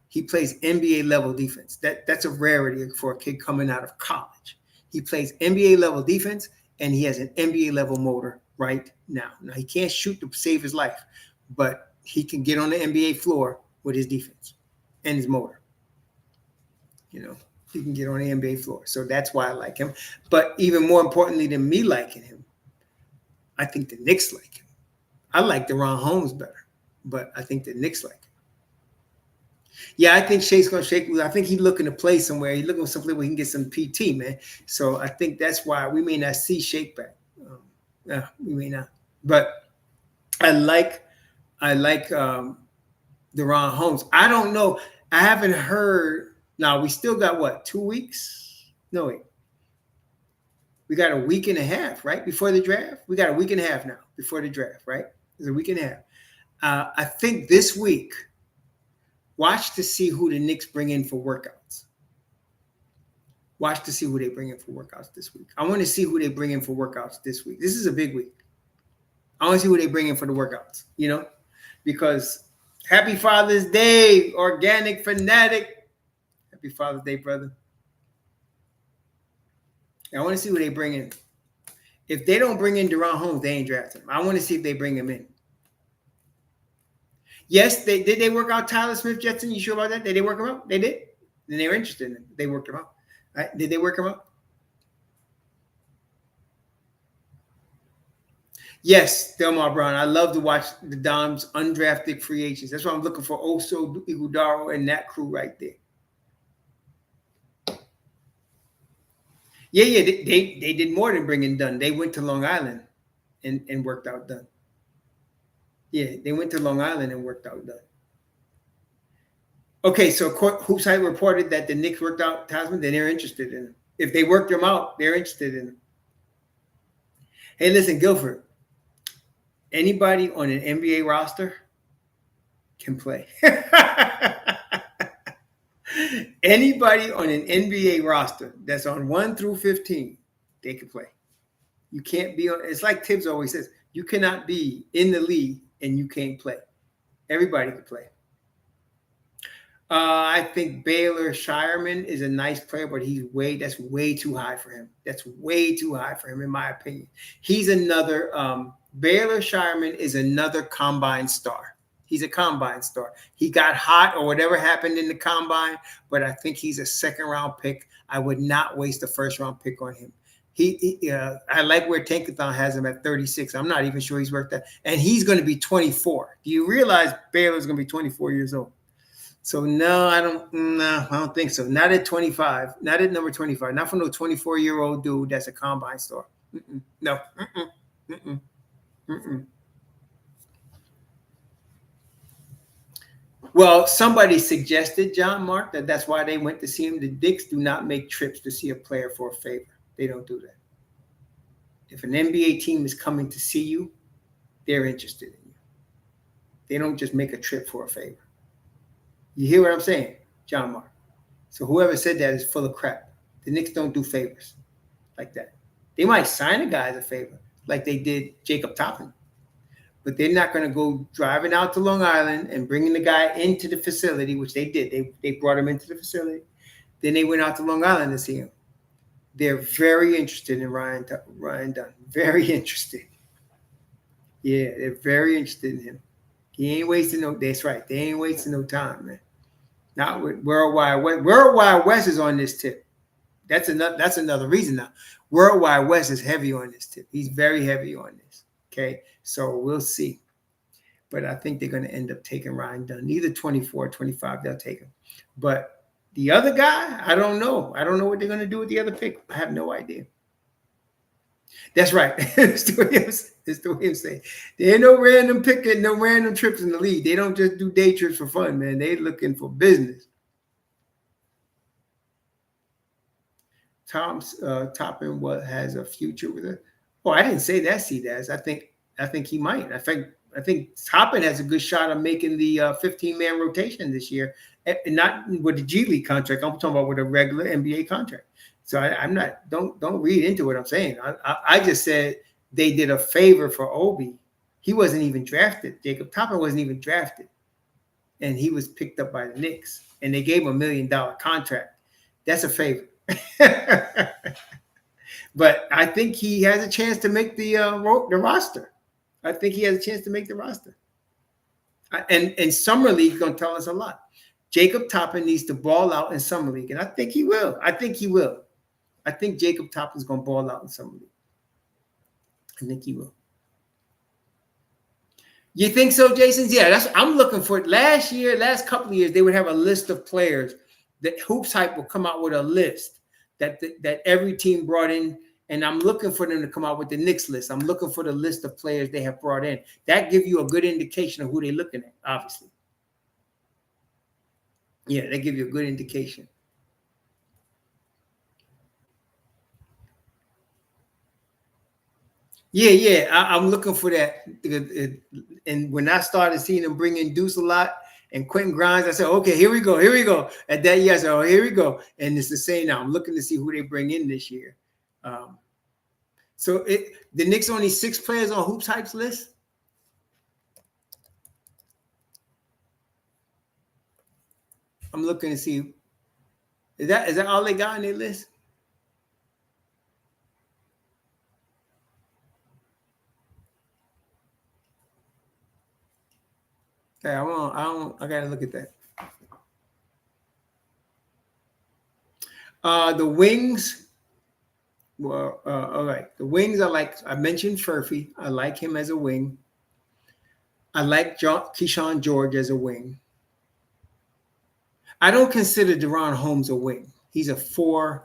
Speaker 1: he plays NBA level defense. That's a rarity for a kid coming out of college. He plays NBA level defense and he has an NBA level motor right now. Now he can't shoot to save his life, but he can get on the NBA floor with his defense and his motor. He can get on the NBA floor. So that's why I like him. But even more importantly than me liking him, I think the Knicks like him. I like DeRon Holmes better, but I think the Knicks like him. Yeah, I think Shake's going to shake. I think he's looking to play somewhere. He's looking for something where he can get some PT, man. So I think that's why we may not see Shake back. We may not. But I like DeRon Holmes. I don't know. I haven't heard. Now, we still got, what, 2 weeks? No, wait. We got a week and a half, right, before the draft? We got a week and a half now before the draft, right? There's a week and a half. I think this week, watch to see who the Knicks bring in for workouts. Watch to see who they bring in for workouts this week. I want to see who they bring in for workouts this week. This is a big week. I want to see who they bring in for the workouts, because happy Father's Day, Organic Fanatic. Happy Father's Day, brother. I want to see who they bring in. If they don't bring in DeRon Holmes, they ain't drafting him. I want to see if they bring him in. Yes, did they work out Tyler Smith-Jetson? You sure about that? Did they work him out? They did? Then they were interested in him. They worked him out. Right? Did they work him out? Yes, Delmar Brown. I love to watch the Dom's undrafted free agents. That's why I'm looking for Oso Igudaro and that crew right there. Yeah, they did more than bring in Dunn. They went to Long Island and worked out Dunn. Yeah, they went to Long Island and worked out Dunn. Okay, so Hoops Hype reported that the Knicks worked out Tasman, then they're interested in him. If they worked him out, they're interested in him. Hey, listen, Guilford, anybody on an NBA roster can play. Anybody on an NBA roster that's on 1 through 15, they can play. You can't be on. It's like Thibs always says, you cannot be in the league and you can't play. Everybody can play. I think Baylor Shireman is a nice player, but that's way too high for him. That's way too high for him, in my opinion. He's another Baylor Shireman is another combine star. He's a combine star. He got hot or whatever happened in the combine, but I think he's a second-round pick. I would not waste a first-round pick on him. I like where Tankathon has him at 36. I'm not even sure he's worth that. And he's going to be 24. Do you realize Baylor's going to be 24 years old? So no, I don't. No, I don't think so. Not at 25. Not at number 25. Not from no 24-year-old dude that's a combine star. No. Mm-mm. Mm-mm. Well, somebody suggested, John Mark, that that's why they went to see him. The Knicks do not make trips to see a player for a favor. They don't do that. If an NBA team is coming to see you, they're interested in you. They don't just make a trip for a favor. You hear what I'm saying, John Mark? So whoever said that is full of crap. The Knicks don't do favors like that. They might sign a guy as a favor, like they did Jacob Toppin, but they're not going to go driving out to Long Island and bringing the guy into the facility, which they did. They brought him into the facility. Then they went out to Long Island to see him. They're very interested in Ryan Dunn. Very interested. Yeah, they're very interested in him. He ain't wasting no. That's right. They ain't wasting no time, man. Not with Worldwide West. Worldwide West is on this tip. That's another reason now. Worldwide West is heavy on this tip. He's very heavy on this. Okay, so we'll see. But I think they're going to end up taking Ryan Dunn. Either 24 or 25, they'll take him. But the other guy, I don't know. I don't know what they're going to do with the other pick. I have no idea. That's right. It's the way I'm saying. There ain't no random picking, no random trips in the league. They don't just do day trips for fun, man. They're looking for business. Toppin has a future with it. Oh, I didn't say that. See that? I think he might. I think Toppin has a good shot of making the 15-man rotation this year, and not with the G League contract. I'm talking about with a regular NBA contract. So I'm not. Don't read into what I'm saying. I just said they did a favor for Obi. He wasn't even drafted. Jacob Toppin wasn't even drafted, and he was picked up by the Knicks, and they gave him $1 million contract. That's a favor. But I think he has a chance to make the roster. I think he has a chance to make the roster. And Summer League is going to tell us a lot. Jacob Toppin needs to ball out in Summer League, and I think he will. I think Jacob Toppin's going to ball out in Summer League. I think he will. You think so, Jason? Yeah, I'm looking for it. Last couple of years, they would have a list of players that Hoops Hype will come out with a list that every team brought in, and I'm looking for them to come out with the Knicks list. I'm looking for the list of players they have brought in. That gives you a good indication of who they're looking at, obviously. Yeah, they give you a good indication. Yeah, I'm looking for that. And when I started seeing them bring in Deuce a lot and Quentin Grimes, I said, okay, here we go. At that year, I said, oh, here we go. And it's the same now. I'm looking to see who they bring in this year. So the Knicks only 6 players on Hoops Hype's list. I'm looking to see. Is that all they got on their list? Okay, I gotta look at that. The wings. Well, all right. The wings I mentioned Furphy. I like him as a wing. I like Keyshawn George as a wing. I don't consider Deron Holmes a wing. He's a 4-3,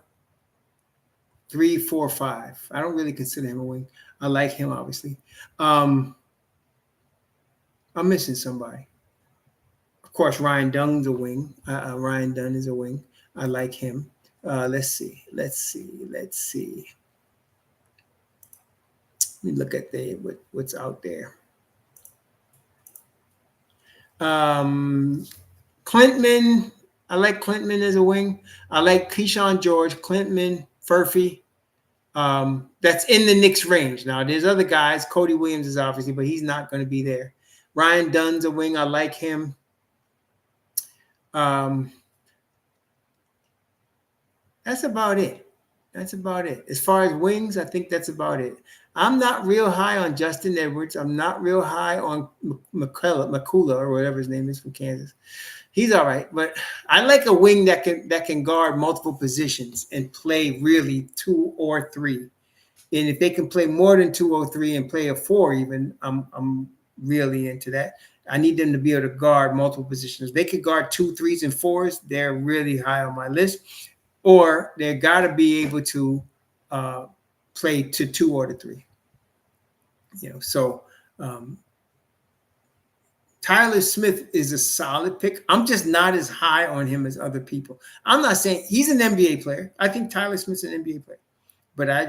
Speaker 1: 4-5. I don't really consider him a wing. I like him, obviously. I'm missing somebody. Of course, Ryan Dunn's a wing. Ryan Dunn is a wing. I like him. Let's see. Let me look at what's out there. Clintman. I like Clintman as a wing. I like Keyshawn George, Clintman, Furphy. That's in the Knicks range. Now, there's other guys. Cody Williams is obviously, but he's not going to be there. Ryan Dunn's a wing. I like him. That's about it. As far as wings, I think that's about it. I'm not real high on Justin Edwards. I'm not real high on McCullough or whatever his name is from Kansas. He's all right, but I like a wing that can guard multiple positions and play really 2 or 3. And if they can play more than 2 or 3 and play a 4 even, I'm really into that. I need them to be able to guard multiple positions. They could guard 2, 3s, and 4s. They're really high on my list. Or they got to be able to play to 2 or to 3. So Tyler Smith is a solid pick. I'm just not as high on him as other people. I'm not saying he's an NBA player. I think Tyler Smith's an NBA player. But I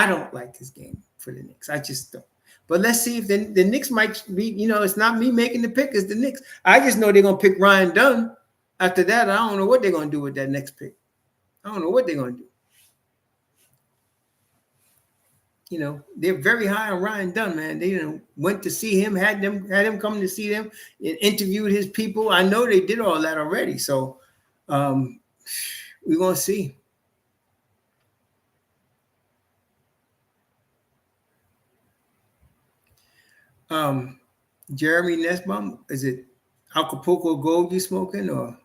Speaker 1: don't like his game for the Knicks. I just don't. But let's see if the Knicks might be, it's not me making the pick, it's the Knicks. I just know they're going to pick Ryan Dunn. After that, I don't know what they're going to do with that next pick. I don't know what they're going to do. They're very high on Ryan Dunn, man. They went to see him, had him come to see them, and interviewed his people. I know they did all that already. So we're going to see. Jeremy Nesbaum, is it Acapulco Gold you smoking or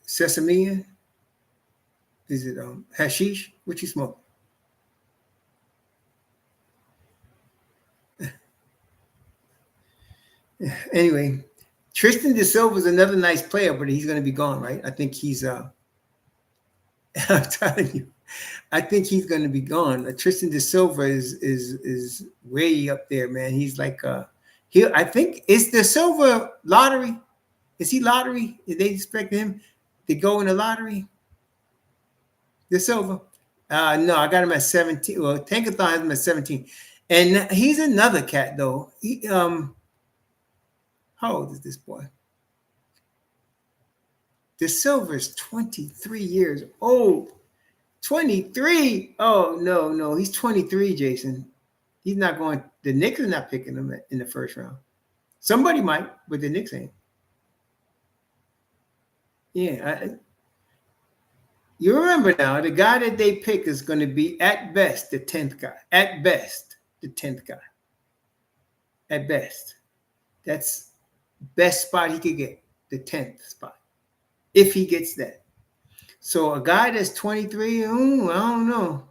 Speaker 1: sesame? Is it hashish? What you smoking? Anyway, Tristan De Silva is another nice player, but he's going to be gone, right? I think he's. I'm telling you, I think he's going to be gone. Tristan De Silva is way up there, man. He's like I think it's the Silva lottery. Is he lottery? Did they expect him to go in the lottery? De Silva? No, I got him at 17. Well, Tankathon has him at 17, and he's another cat though. He how old is this boy? De Silva is 23 years old. 23. Oh, no. He's 23, Jason. He's not going. The Knicks are not picking him in the first round. Somebody might, but the Knicks ain't. Yeah. You remember now, the guy that they pick is going to be, at best, the 10th guy. At best, the 10th guy. At best. That's best spot he could get, the 10th spot, if he gets that. So a guy that's 23, I don't know.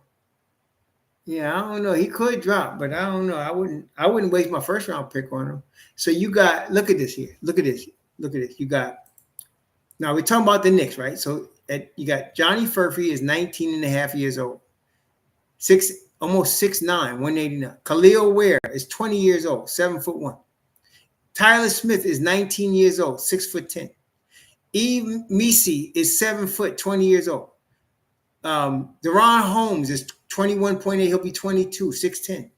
Speaker 1: Yeah, I don't know. He could drop, but I don't know. I wouldn't waste my first round pick on him. So you got, look at this here. Look at this. You got, now we're talking about the Knicks, right? So you got Johnny Furphy is 19 and a half years old. Almost 6'9", 189. Khalil Ware is 20 years old, 7'1". Tyler Smith is 19 years old, 6'10". Eve Misi is 7 foot, 20 years old. Deron Holmes is 21.8. He'll be 22, 6'10".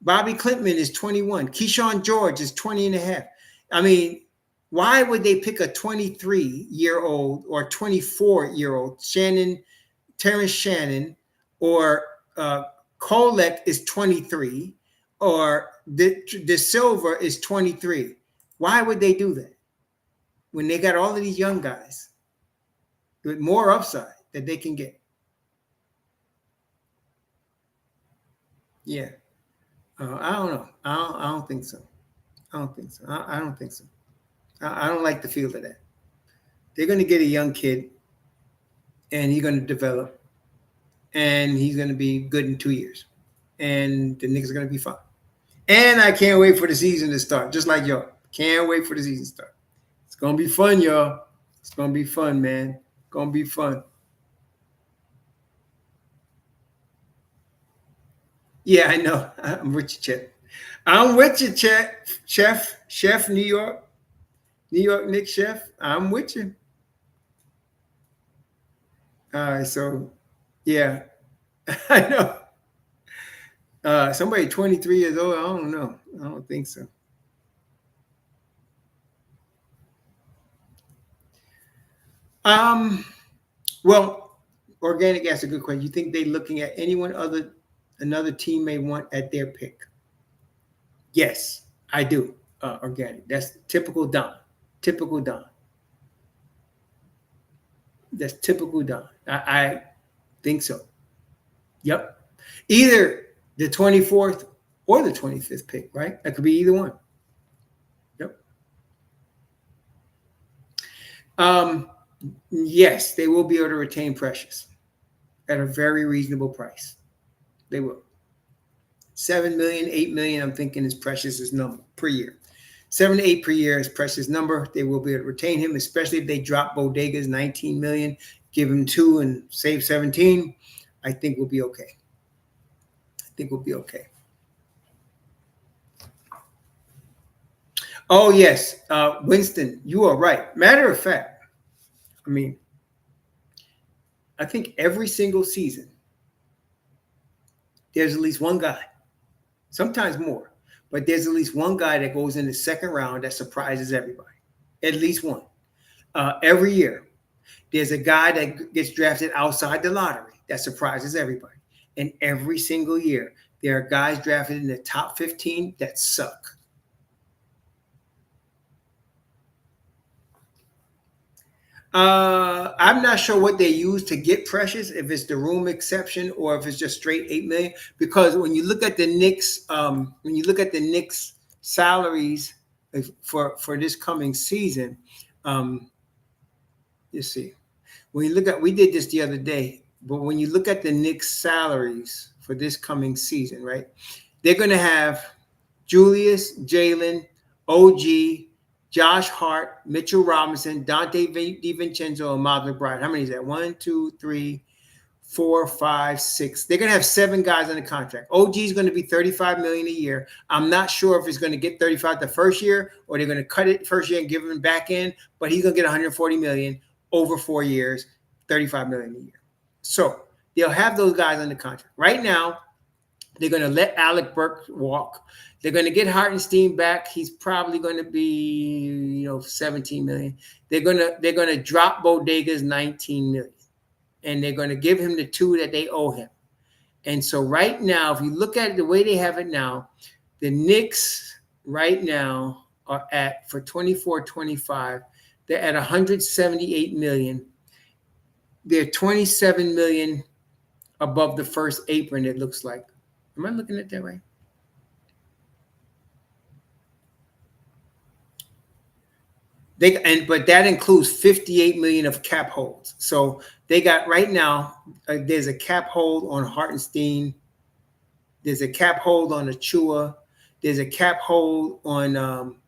Speaker 1: Bobby Clintman is 21. Keyshawn George is 20 and a half. I mean, why would they pick a 23-year-old or 24-year-old Terrence Shannon, or Kolek is 23, or De Silva is 23? Why would they do that when they got all of these young guys with more upside that they can get? Yeah. I don't know. I don't think so. I don't think so. I don't think so. I don't like the feel of that. They're going to get a young kid, and he's going to develop, and he's going to be good in 2 years, and the Knicks are going to be fine. And I can't wait for the season to start, just like y'all. Can't wait for the season to start. It's going to be fun, y'all. It's going to be fun, man. It's going to be fun. Yeah, I know. I'm with you, Chet. I'm with you, Chet. Chef, New York Knicks chef. I'm with you. All right, so yeah, I know. Somebody 23 years old. I don't know. I don't think so. Well, organic. That's a good question. You think they're looking at another team may want at their pick? Yes, I do. Organic. That's typical Dunn. Typical Dunn. That's typical Dunn. I think so. Yep. Either the 24th or the 25th pick, right? That could be either one. Yep. Yes, they will be able to retain Precious at a very reasonable price. They will. 7 million, 8 million, I'm thinking is Precious' number per year. 7 to 8 per year is Precious' number. They will be able to retain him, especially if they drop Bodega's 19 million, give him 2 and save 17. I think we'll be okay. Oh, yes. Winston, you are right. Matter of fact, I mean, I think every single season, there's at least one guy, sometimes more, but there's at least one guy that goes in the second round that surprises everybody. At least one. Every year, there's a guy that gets drafted outside the lottery that surprises everybody. And every single year, there are guys drafted in the top 15 that suck. I'm not sure what they use to get Precious, if it's the room exception or if it's just straight 8 million. Because when you look at the Knicks, salaries for this coming season, you see, when you look at, we did this the other day, but when you look at the Knicks salaries for this coming season, right, they're going to have Julius, Jalen, OG, Josh Hart, Mitchell Robinson, Dante DiVincenzo, and Miles McBride. How many is that? 1, 2, 3, 4, 5, 6. They're going to have 7 guys on the contract. OG is going to be $35 million a year. I'm not sure if it's going to get 35 the first year or they're going to cut it first year and give him back in, but he's going to get $140 million over 4 years, $35 million a year. So they'll have those guys on the contract. Right now, they're going to let Alec Burks walk. They're going to get Hartenstein back. He's probably going to be, 17 million. They're going to drop Bodega's 19 million, and they're going to give him the 2 that they owe him. And so right now, if you look at it the way they have it now, the Knicks right now are at, for 24-25, they're at 178 million. They're 27 million above the first apron, it looks like. Am I looking at that right? But that includes 58 million of cap holds. So they got right now, there's a cap hold on Hartenstein. There's a cap hold on Achua. There's a cap hold on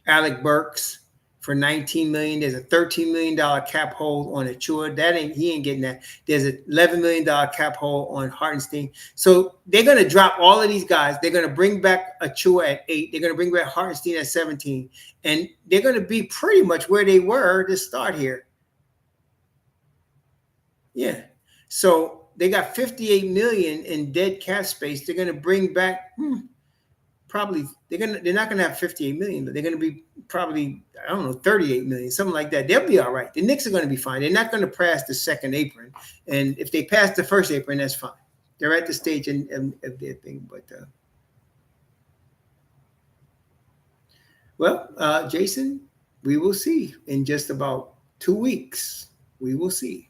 Speaker 1: Alec Burks for 19 million. There's a $13 million cap hold on Achua. He ain't getting that. There's a $11 million cap hold on Hartenstein. So they're going to drop all of these guys. They're going to bring back Achua at 8. They're going to bring back Hartenstein at 17. And they're going to be pretty much where they were to start here. Yeah. So they got 58 million in dead cap space. They're going to bring back probably they're not going to have 58 million, but they're going to be probably, 38 million, something like that. They'll be all right. The Knicks are going to be fine. They're not going to pass the second apron. And if they pass the first apron, that's fine. They're at the stage of their thing. But, Jason, we will see in just about 2 weeks. We will see.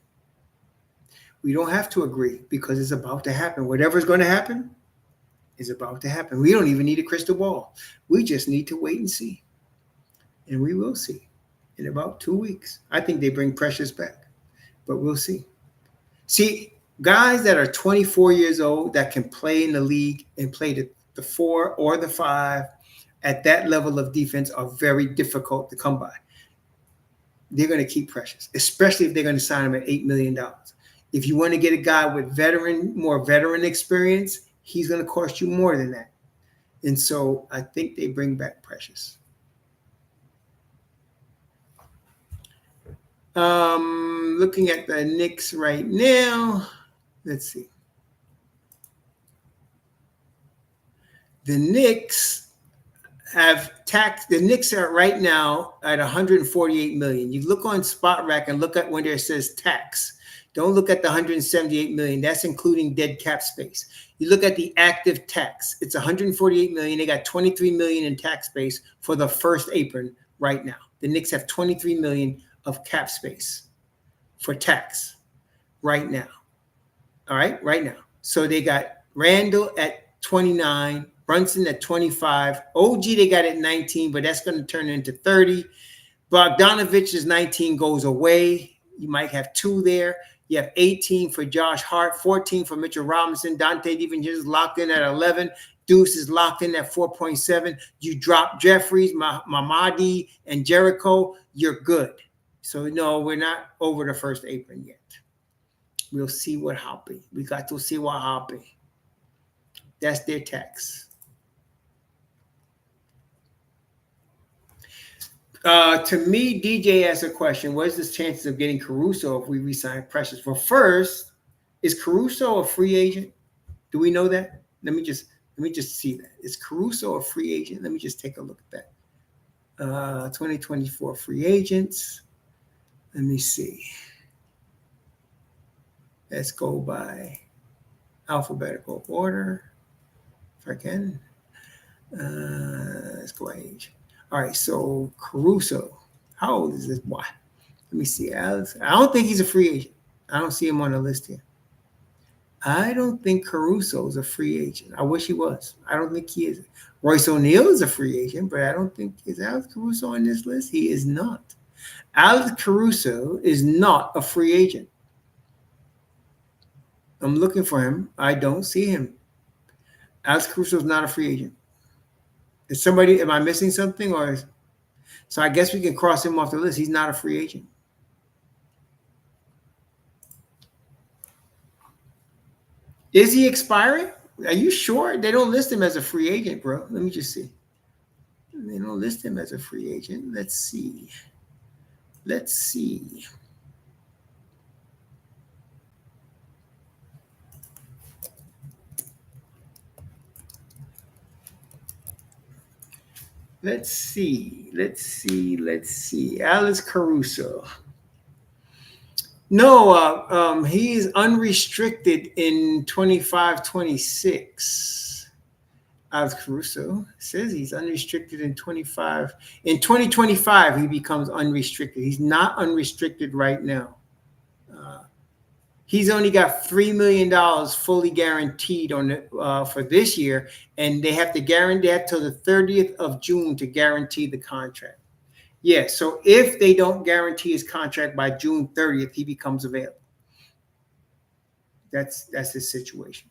Speaker 1: We don't have to agree because it's about to happen. Whatever's going to happen is about to happen. We don't even need a crystal ball. We just need to wait and see. And we will see in about 2 weeks. I think they bring Precious back, but we'll see. See, guys that are 24 years old that can play in the league and play the 4 or the 5 at that level of defense are very difficult to come by. They're going to keep Precious, especially if they're going to sign him at $8 million. If you want to get a guy with more veteran experience, he's going to cost you more than that. And so I think they bring back Precious. Looking at the Knicks right now, let's see. The Knicks have taxed. The Knicks are right now at 148 million. You look on Spot Rack and look at when there says tax. Don't look at the 178 million. That's including dead cap space. You look at the active tax. It's 148 million. They got 23 million in tax space for the first apron right now. The Knicks have 23 million of cap space for tax right now. All right, right now. So they got Randall at 29, Brunson at 25, OG they got at 19, but that's going to turn into 30. Bogdanovich's 19 goes away. You might have 2 there. You have 18 for Josh Hart, 14 for Mitchell Robinson. Dante DiVincenzo is locked in at 11. Deuce is locked in at 4.7. You drop Jeffries, Mamadi, and Jericho, you're good. So, no, we're not over the first apron yet. We'll see what happens. We got to see what happens. That's their text. To me, DJ asked a question: what's the chances of getting Caruso if we resign Precious? Well, first, is Caruso a free agent? Do we know that? Let me just see that. Is Caruso a free agent? Let me just take a look at that. 2024 free agents. Let me see. Let's go by alphabetical order, if I can. Let's go by age. All right, so Caruso, how old is this boy? Let me see. Alex. I don't think he's a free agent. I don't see him on the list here. I don't think Caruso is a free agent. I wish he was. I don't think he is. Royce O'Neal is a free agent, but I don't think is Alex Caruso on this list. He is not. Alex Caruso is not a free agent. I'm looking for him. I don't see him. Alex Caruso is not a free agent. Is somebody? Am I missing something? So I guess we can cross him off the list. He's not a free agent. Is he expiring? Are you sure? They don't list him as a free agent, bro. Let me just see. They don't list him as a free agent. Let's see. Let's see. Let's see. Alex Caruso. No, he is unrestricted in 25-26. Alex Caruso says he's unrestricted in 25. In 2025, he becomes unrestricted. He's not unrestricted right now. He's only got $3 million fully guaranteed on for this year, and they have to guarantee that till the 30th of June to guarantee the contract. Yeah, so if they don't guarantee his contract by June 30th, he becomes available. That's his situation.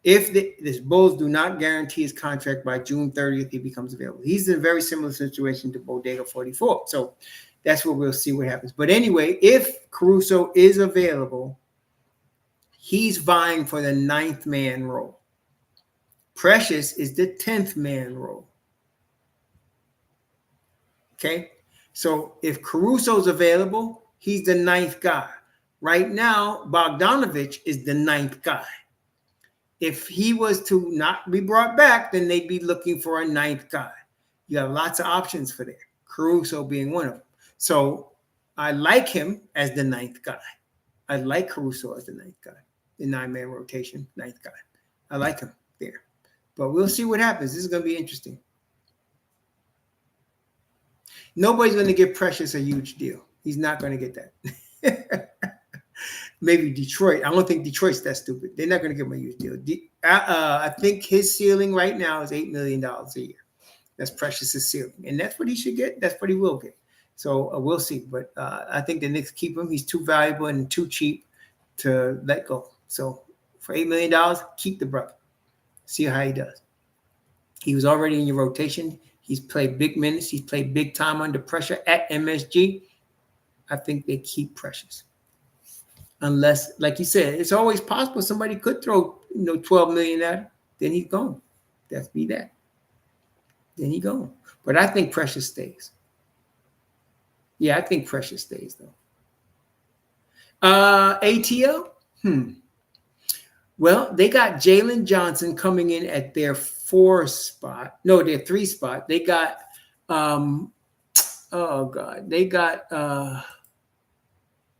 Speaker 1: If the Bulls do not guarantee his contract by June 30th, he becomes available. He's in a very similar situation to Bodega 44. So that's what we'll see what happens. But anyway, if Caruso is available, he's vying for the 9th man role. Precious is the 10th man role. Okay? So if Caruso's available, he's the 9th guy. Right now, Bogdanovich is the 9th guy. If he was to not be brought back, then they'd be looking for a 9th guy. You have lots of options for that. Caruso being one of them. So I like him as the 9th guy. I like Caruso as the 9th guy. The 9-man rotation, 9th guy. I like him there. But we'll see what happens. This is going to be interesting. Nobody's going to give Precious a huge deal. He's not going to get that. Maybe Detroit. I don't think Detroit's that stupid. They're not going to give him a huge deal. I think his ceiling right now is $8 million a year. That's Precious's ceiling. And that's what he should get. That's what he will get. So we'll see. But I think the Knicks keep him. He's too valuable and too cheap to let go. So for $8 million, keep the brother. See how he does. He was already in your rotation. He's played big minutes. He's played big time under pressure at MSG. I think they keep Precious. Unless, like you said, it's always possible somebody could throw, $12 million at him. Then he's gone. That's be that. Then he's gone. But I think Precious stays. Yeah, I think Precious stays though. ATL? Well, they got Jalen Johnson coming in at their 4 spot. No, their 3 spot. They got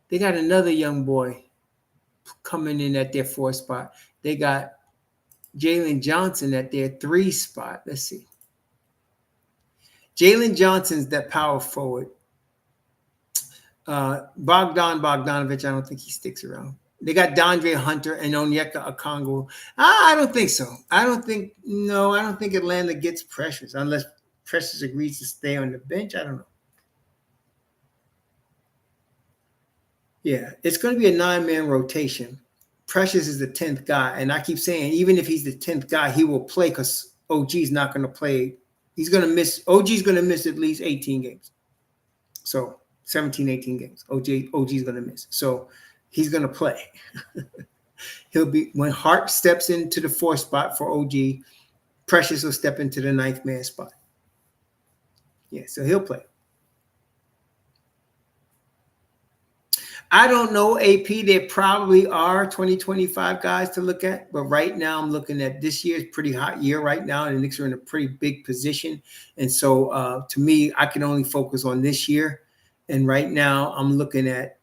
Speaker 1: they got another young boy coming in at their 4 spot. They got Jalen Johnson at their 3 spot. Let's see. Jalen Johnson's that power forward. Bogdanovich, I don't think he sticks around. They got Dondre Hunter and Onyeka Okongwu. I don't think so. I don't think Atlanta gets Precious unless Precious agrees to stay on the bench. I don't know. Yeah, it's going to be a 9-man rotation. Precious is the 10th guy, and I keep saying even if he's the 10th guy, he will play because OG's not going to play. He's going to miss. OG's going to miss at least 18 games. So 17, 18 games. OG's going to miss. So he's going to play. He'll be when Hart steps into the 4th spot for OG. Precious will step into the 9th man spot. Yeah, so he'll play. I don't know, AP. There probably are 2025 guys to look at, but right now I'm looking at this year's pretty hot year right now, and the Knicks are in a pretty big position. And so to me, I can only focus on this year. And right now I'm looking at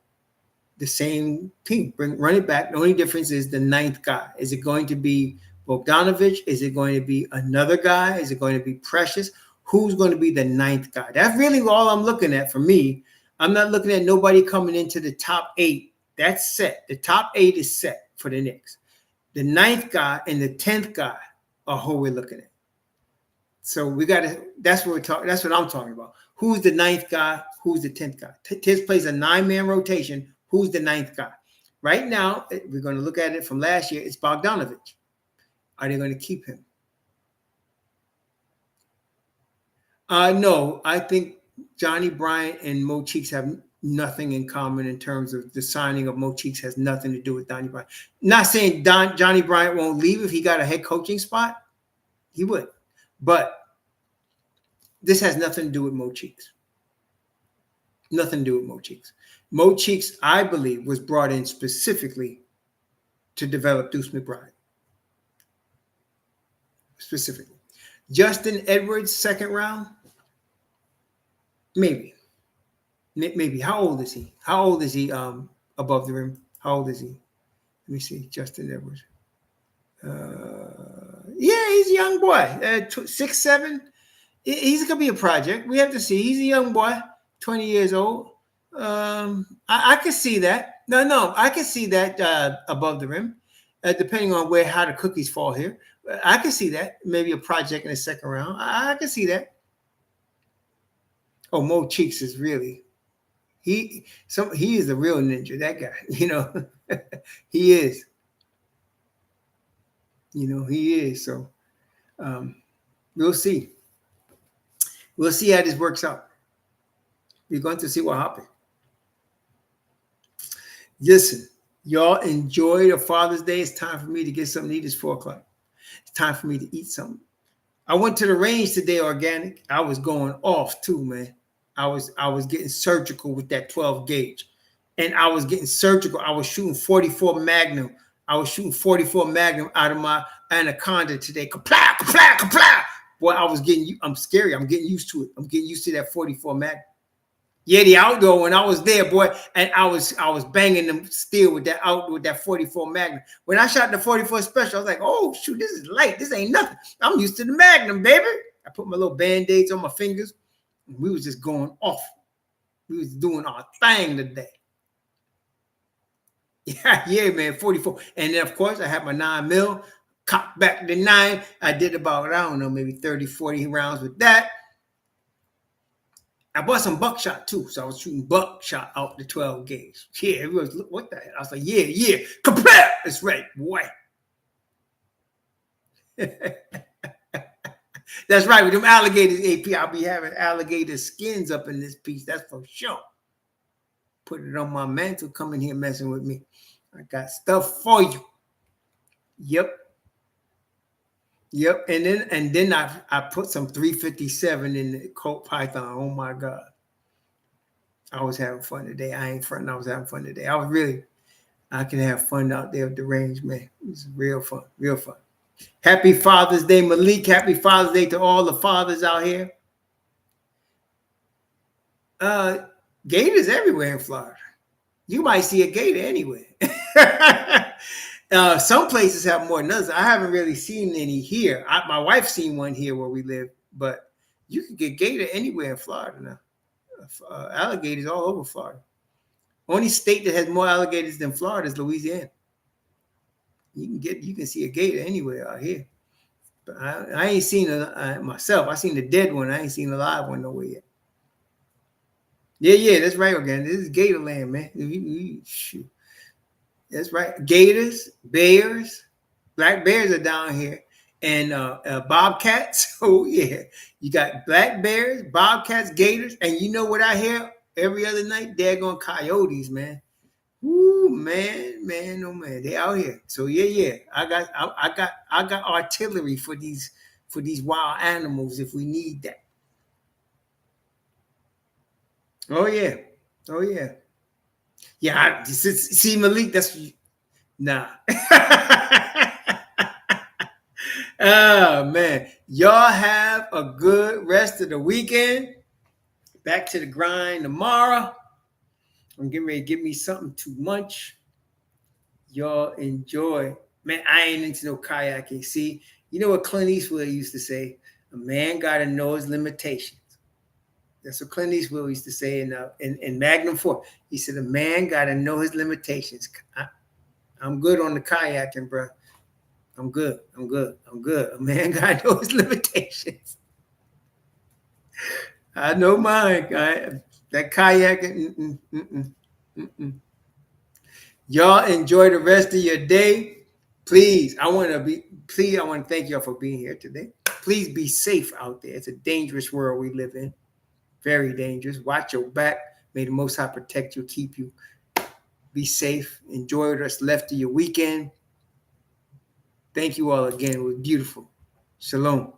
Speaker 1: the same team. Run it back. The only difference is the 9th guy. Is it going to be Bogdanovich? Is it going to be another guy? Is it going to be Precious? Who's going to be the 9th guy? That's really all I'm looking at for me. I'm not looking at nobody coming into the top 8. That's set. The top 8 is set for the Knicks. The 9th guy and the 10th guy are who we're looking at. So we got to, that's what we're talking, that's what I'm talking about. Who's the 9th guy? Who's the 10th guy? Thibs plays a 9-man rotation. Who's the 9th guy? Right now, we're going to look at it from last year. It's Bogdanovich. Are they going to keep him? No, I think Johnny Bryant and Mo Cheeks have nothing in common in terms of the signing of Mo Cheeks has nothing to do with Johnny Bryant. Not saying Johnny Bryant won't leave if he got a head coaching spot. He would. But this has nothing to do with Mo Cheeks. Nothing to do with Mo Cheeks. Mo Cheeks, I believe, was brought in specifically to develop Deuce McBride. Specifically. Justin Edwards, 2nd round? Maybe. Maybe. How old is he? How old is he above the rim? How old is he? Let me see. Justin Edwards. Yeah, he's a young boy. 6'7". He's going to be a project. We have to see. He's a young boy, 20 years old. I can see that. No, I can see that above the rim, depending on how the cookies fall here. I can see that. Maybe a project in the 2nd round. I can see that. Oh, Mo Cheeks is really he is a real ninja. That guy, he is. He is. So we'll see. We'll see how this works out. We're going to see what happens. Listen, y'all enjoy the Father's Day. It's time for me to get something to eat. It's 4 o'clock. It's time for me to eat something. I went to the range today, organic. I was going off too, man. I was getting surgical with that 12 gauge. And I was getting surgical. I was shooting 44 Magnum. I was shooting 44 Magnum out of my Anaconda today. Kapla, kapla, kapla. Boy, I'm scary. I'm getting used to it. I'm getting used to that 44 Magnum. Yeah, the outdoor when I was there, boy, and I was banging them still with that 44 Magnum. When I shot the 44 Special, I was like, oh shoot, this is light. This ain't nothing. I'm used to the Magnum, baby. I put my little Band-Aids on my fingers. And we was just going off. We was doing our thing today. Yeah, man, 44. And then, of course, I had my 9mm, cocked back the 9. I did about, I don't know, maybe 30, 40 rounds with that. I bought some buckshot, too. So I was shooting buckshot out the 12 gauge. Yeah, it was, what the hell? I was like, yeah. Compare! It's right, boy. That's right. With them alligators, AP, I'll be having alligator skins up in this piece. That's for sure. Put it on my mantle. Come in here messing with me. I got stuff for you. Yep. And then I put some 357 in the Colt Python. Oh my God. I was having fun today. I ain't fronting. I was having fun today. I can have fun out there at the range, man. It's real fun. Real fun. Happy Father's Day, Malik. Happy Father's Day to all the fathers out here. Gators everywhere in Florida. You might see a gator anywhere. Some places have more than others. I haven't really seen any here. My wife seen one here where we live, but you can get gator anywhere in Florida now. Alligators all over Florida. Only state that has more alligators than Florida is Louisiana. You can see a gator anywhere out here. But I ain't seen it myself. I seen the dead one. I ain't seen a live one nowhere yet. Yeah, that's right again. This is Gatorland, man. Shoot. That's right. Gators, bears, black bears are down here, and bobcats. Oh yeah, you got black bears, bobcats, gators, and you know what I hear every other night? Daggone coyotes, man. Woo, man, oh man, they out here. So yeah. I got artillery for these wild animals if we need that. Oh yeah, oh yeah, yeah. See Malik, that's nah. Oh man, y'all have a good rest of the weekend. Back to the grind tomorrow. I'm getting ready to give me something to munch. Y'all enjoy. Man, I ain't into no kayaking. See, you know what Clint Eastwood used to say? A man gotta know his limitations. That's what Clint Eastwood used to say in Magnum 4. He said, a man gotta know his limitations. I'm good on the kayaking, bro. I'm good. A man gotta know his limitations. I know mine. That kayaking. Y'all enjoy the rest of your day. Please, I want to thank y'all for being here today. Please be safe out there. It's a dangerous world we live in. Very dangerous. Watch your back. May the Most High protect you, keep you. Be safe. Enjoy what's left of your weekend. Thank you all again. It was beautiful. Shalom.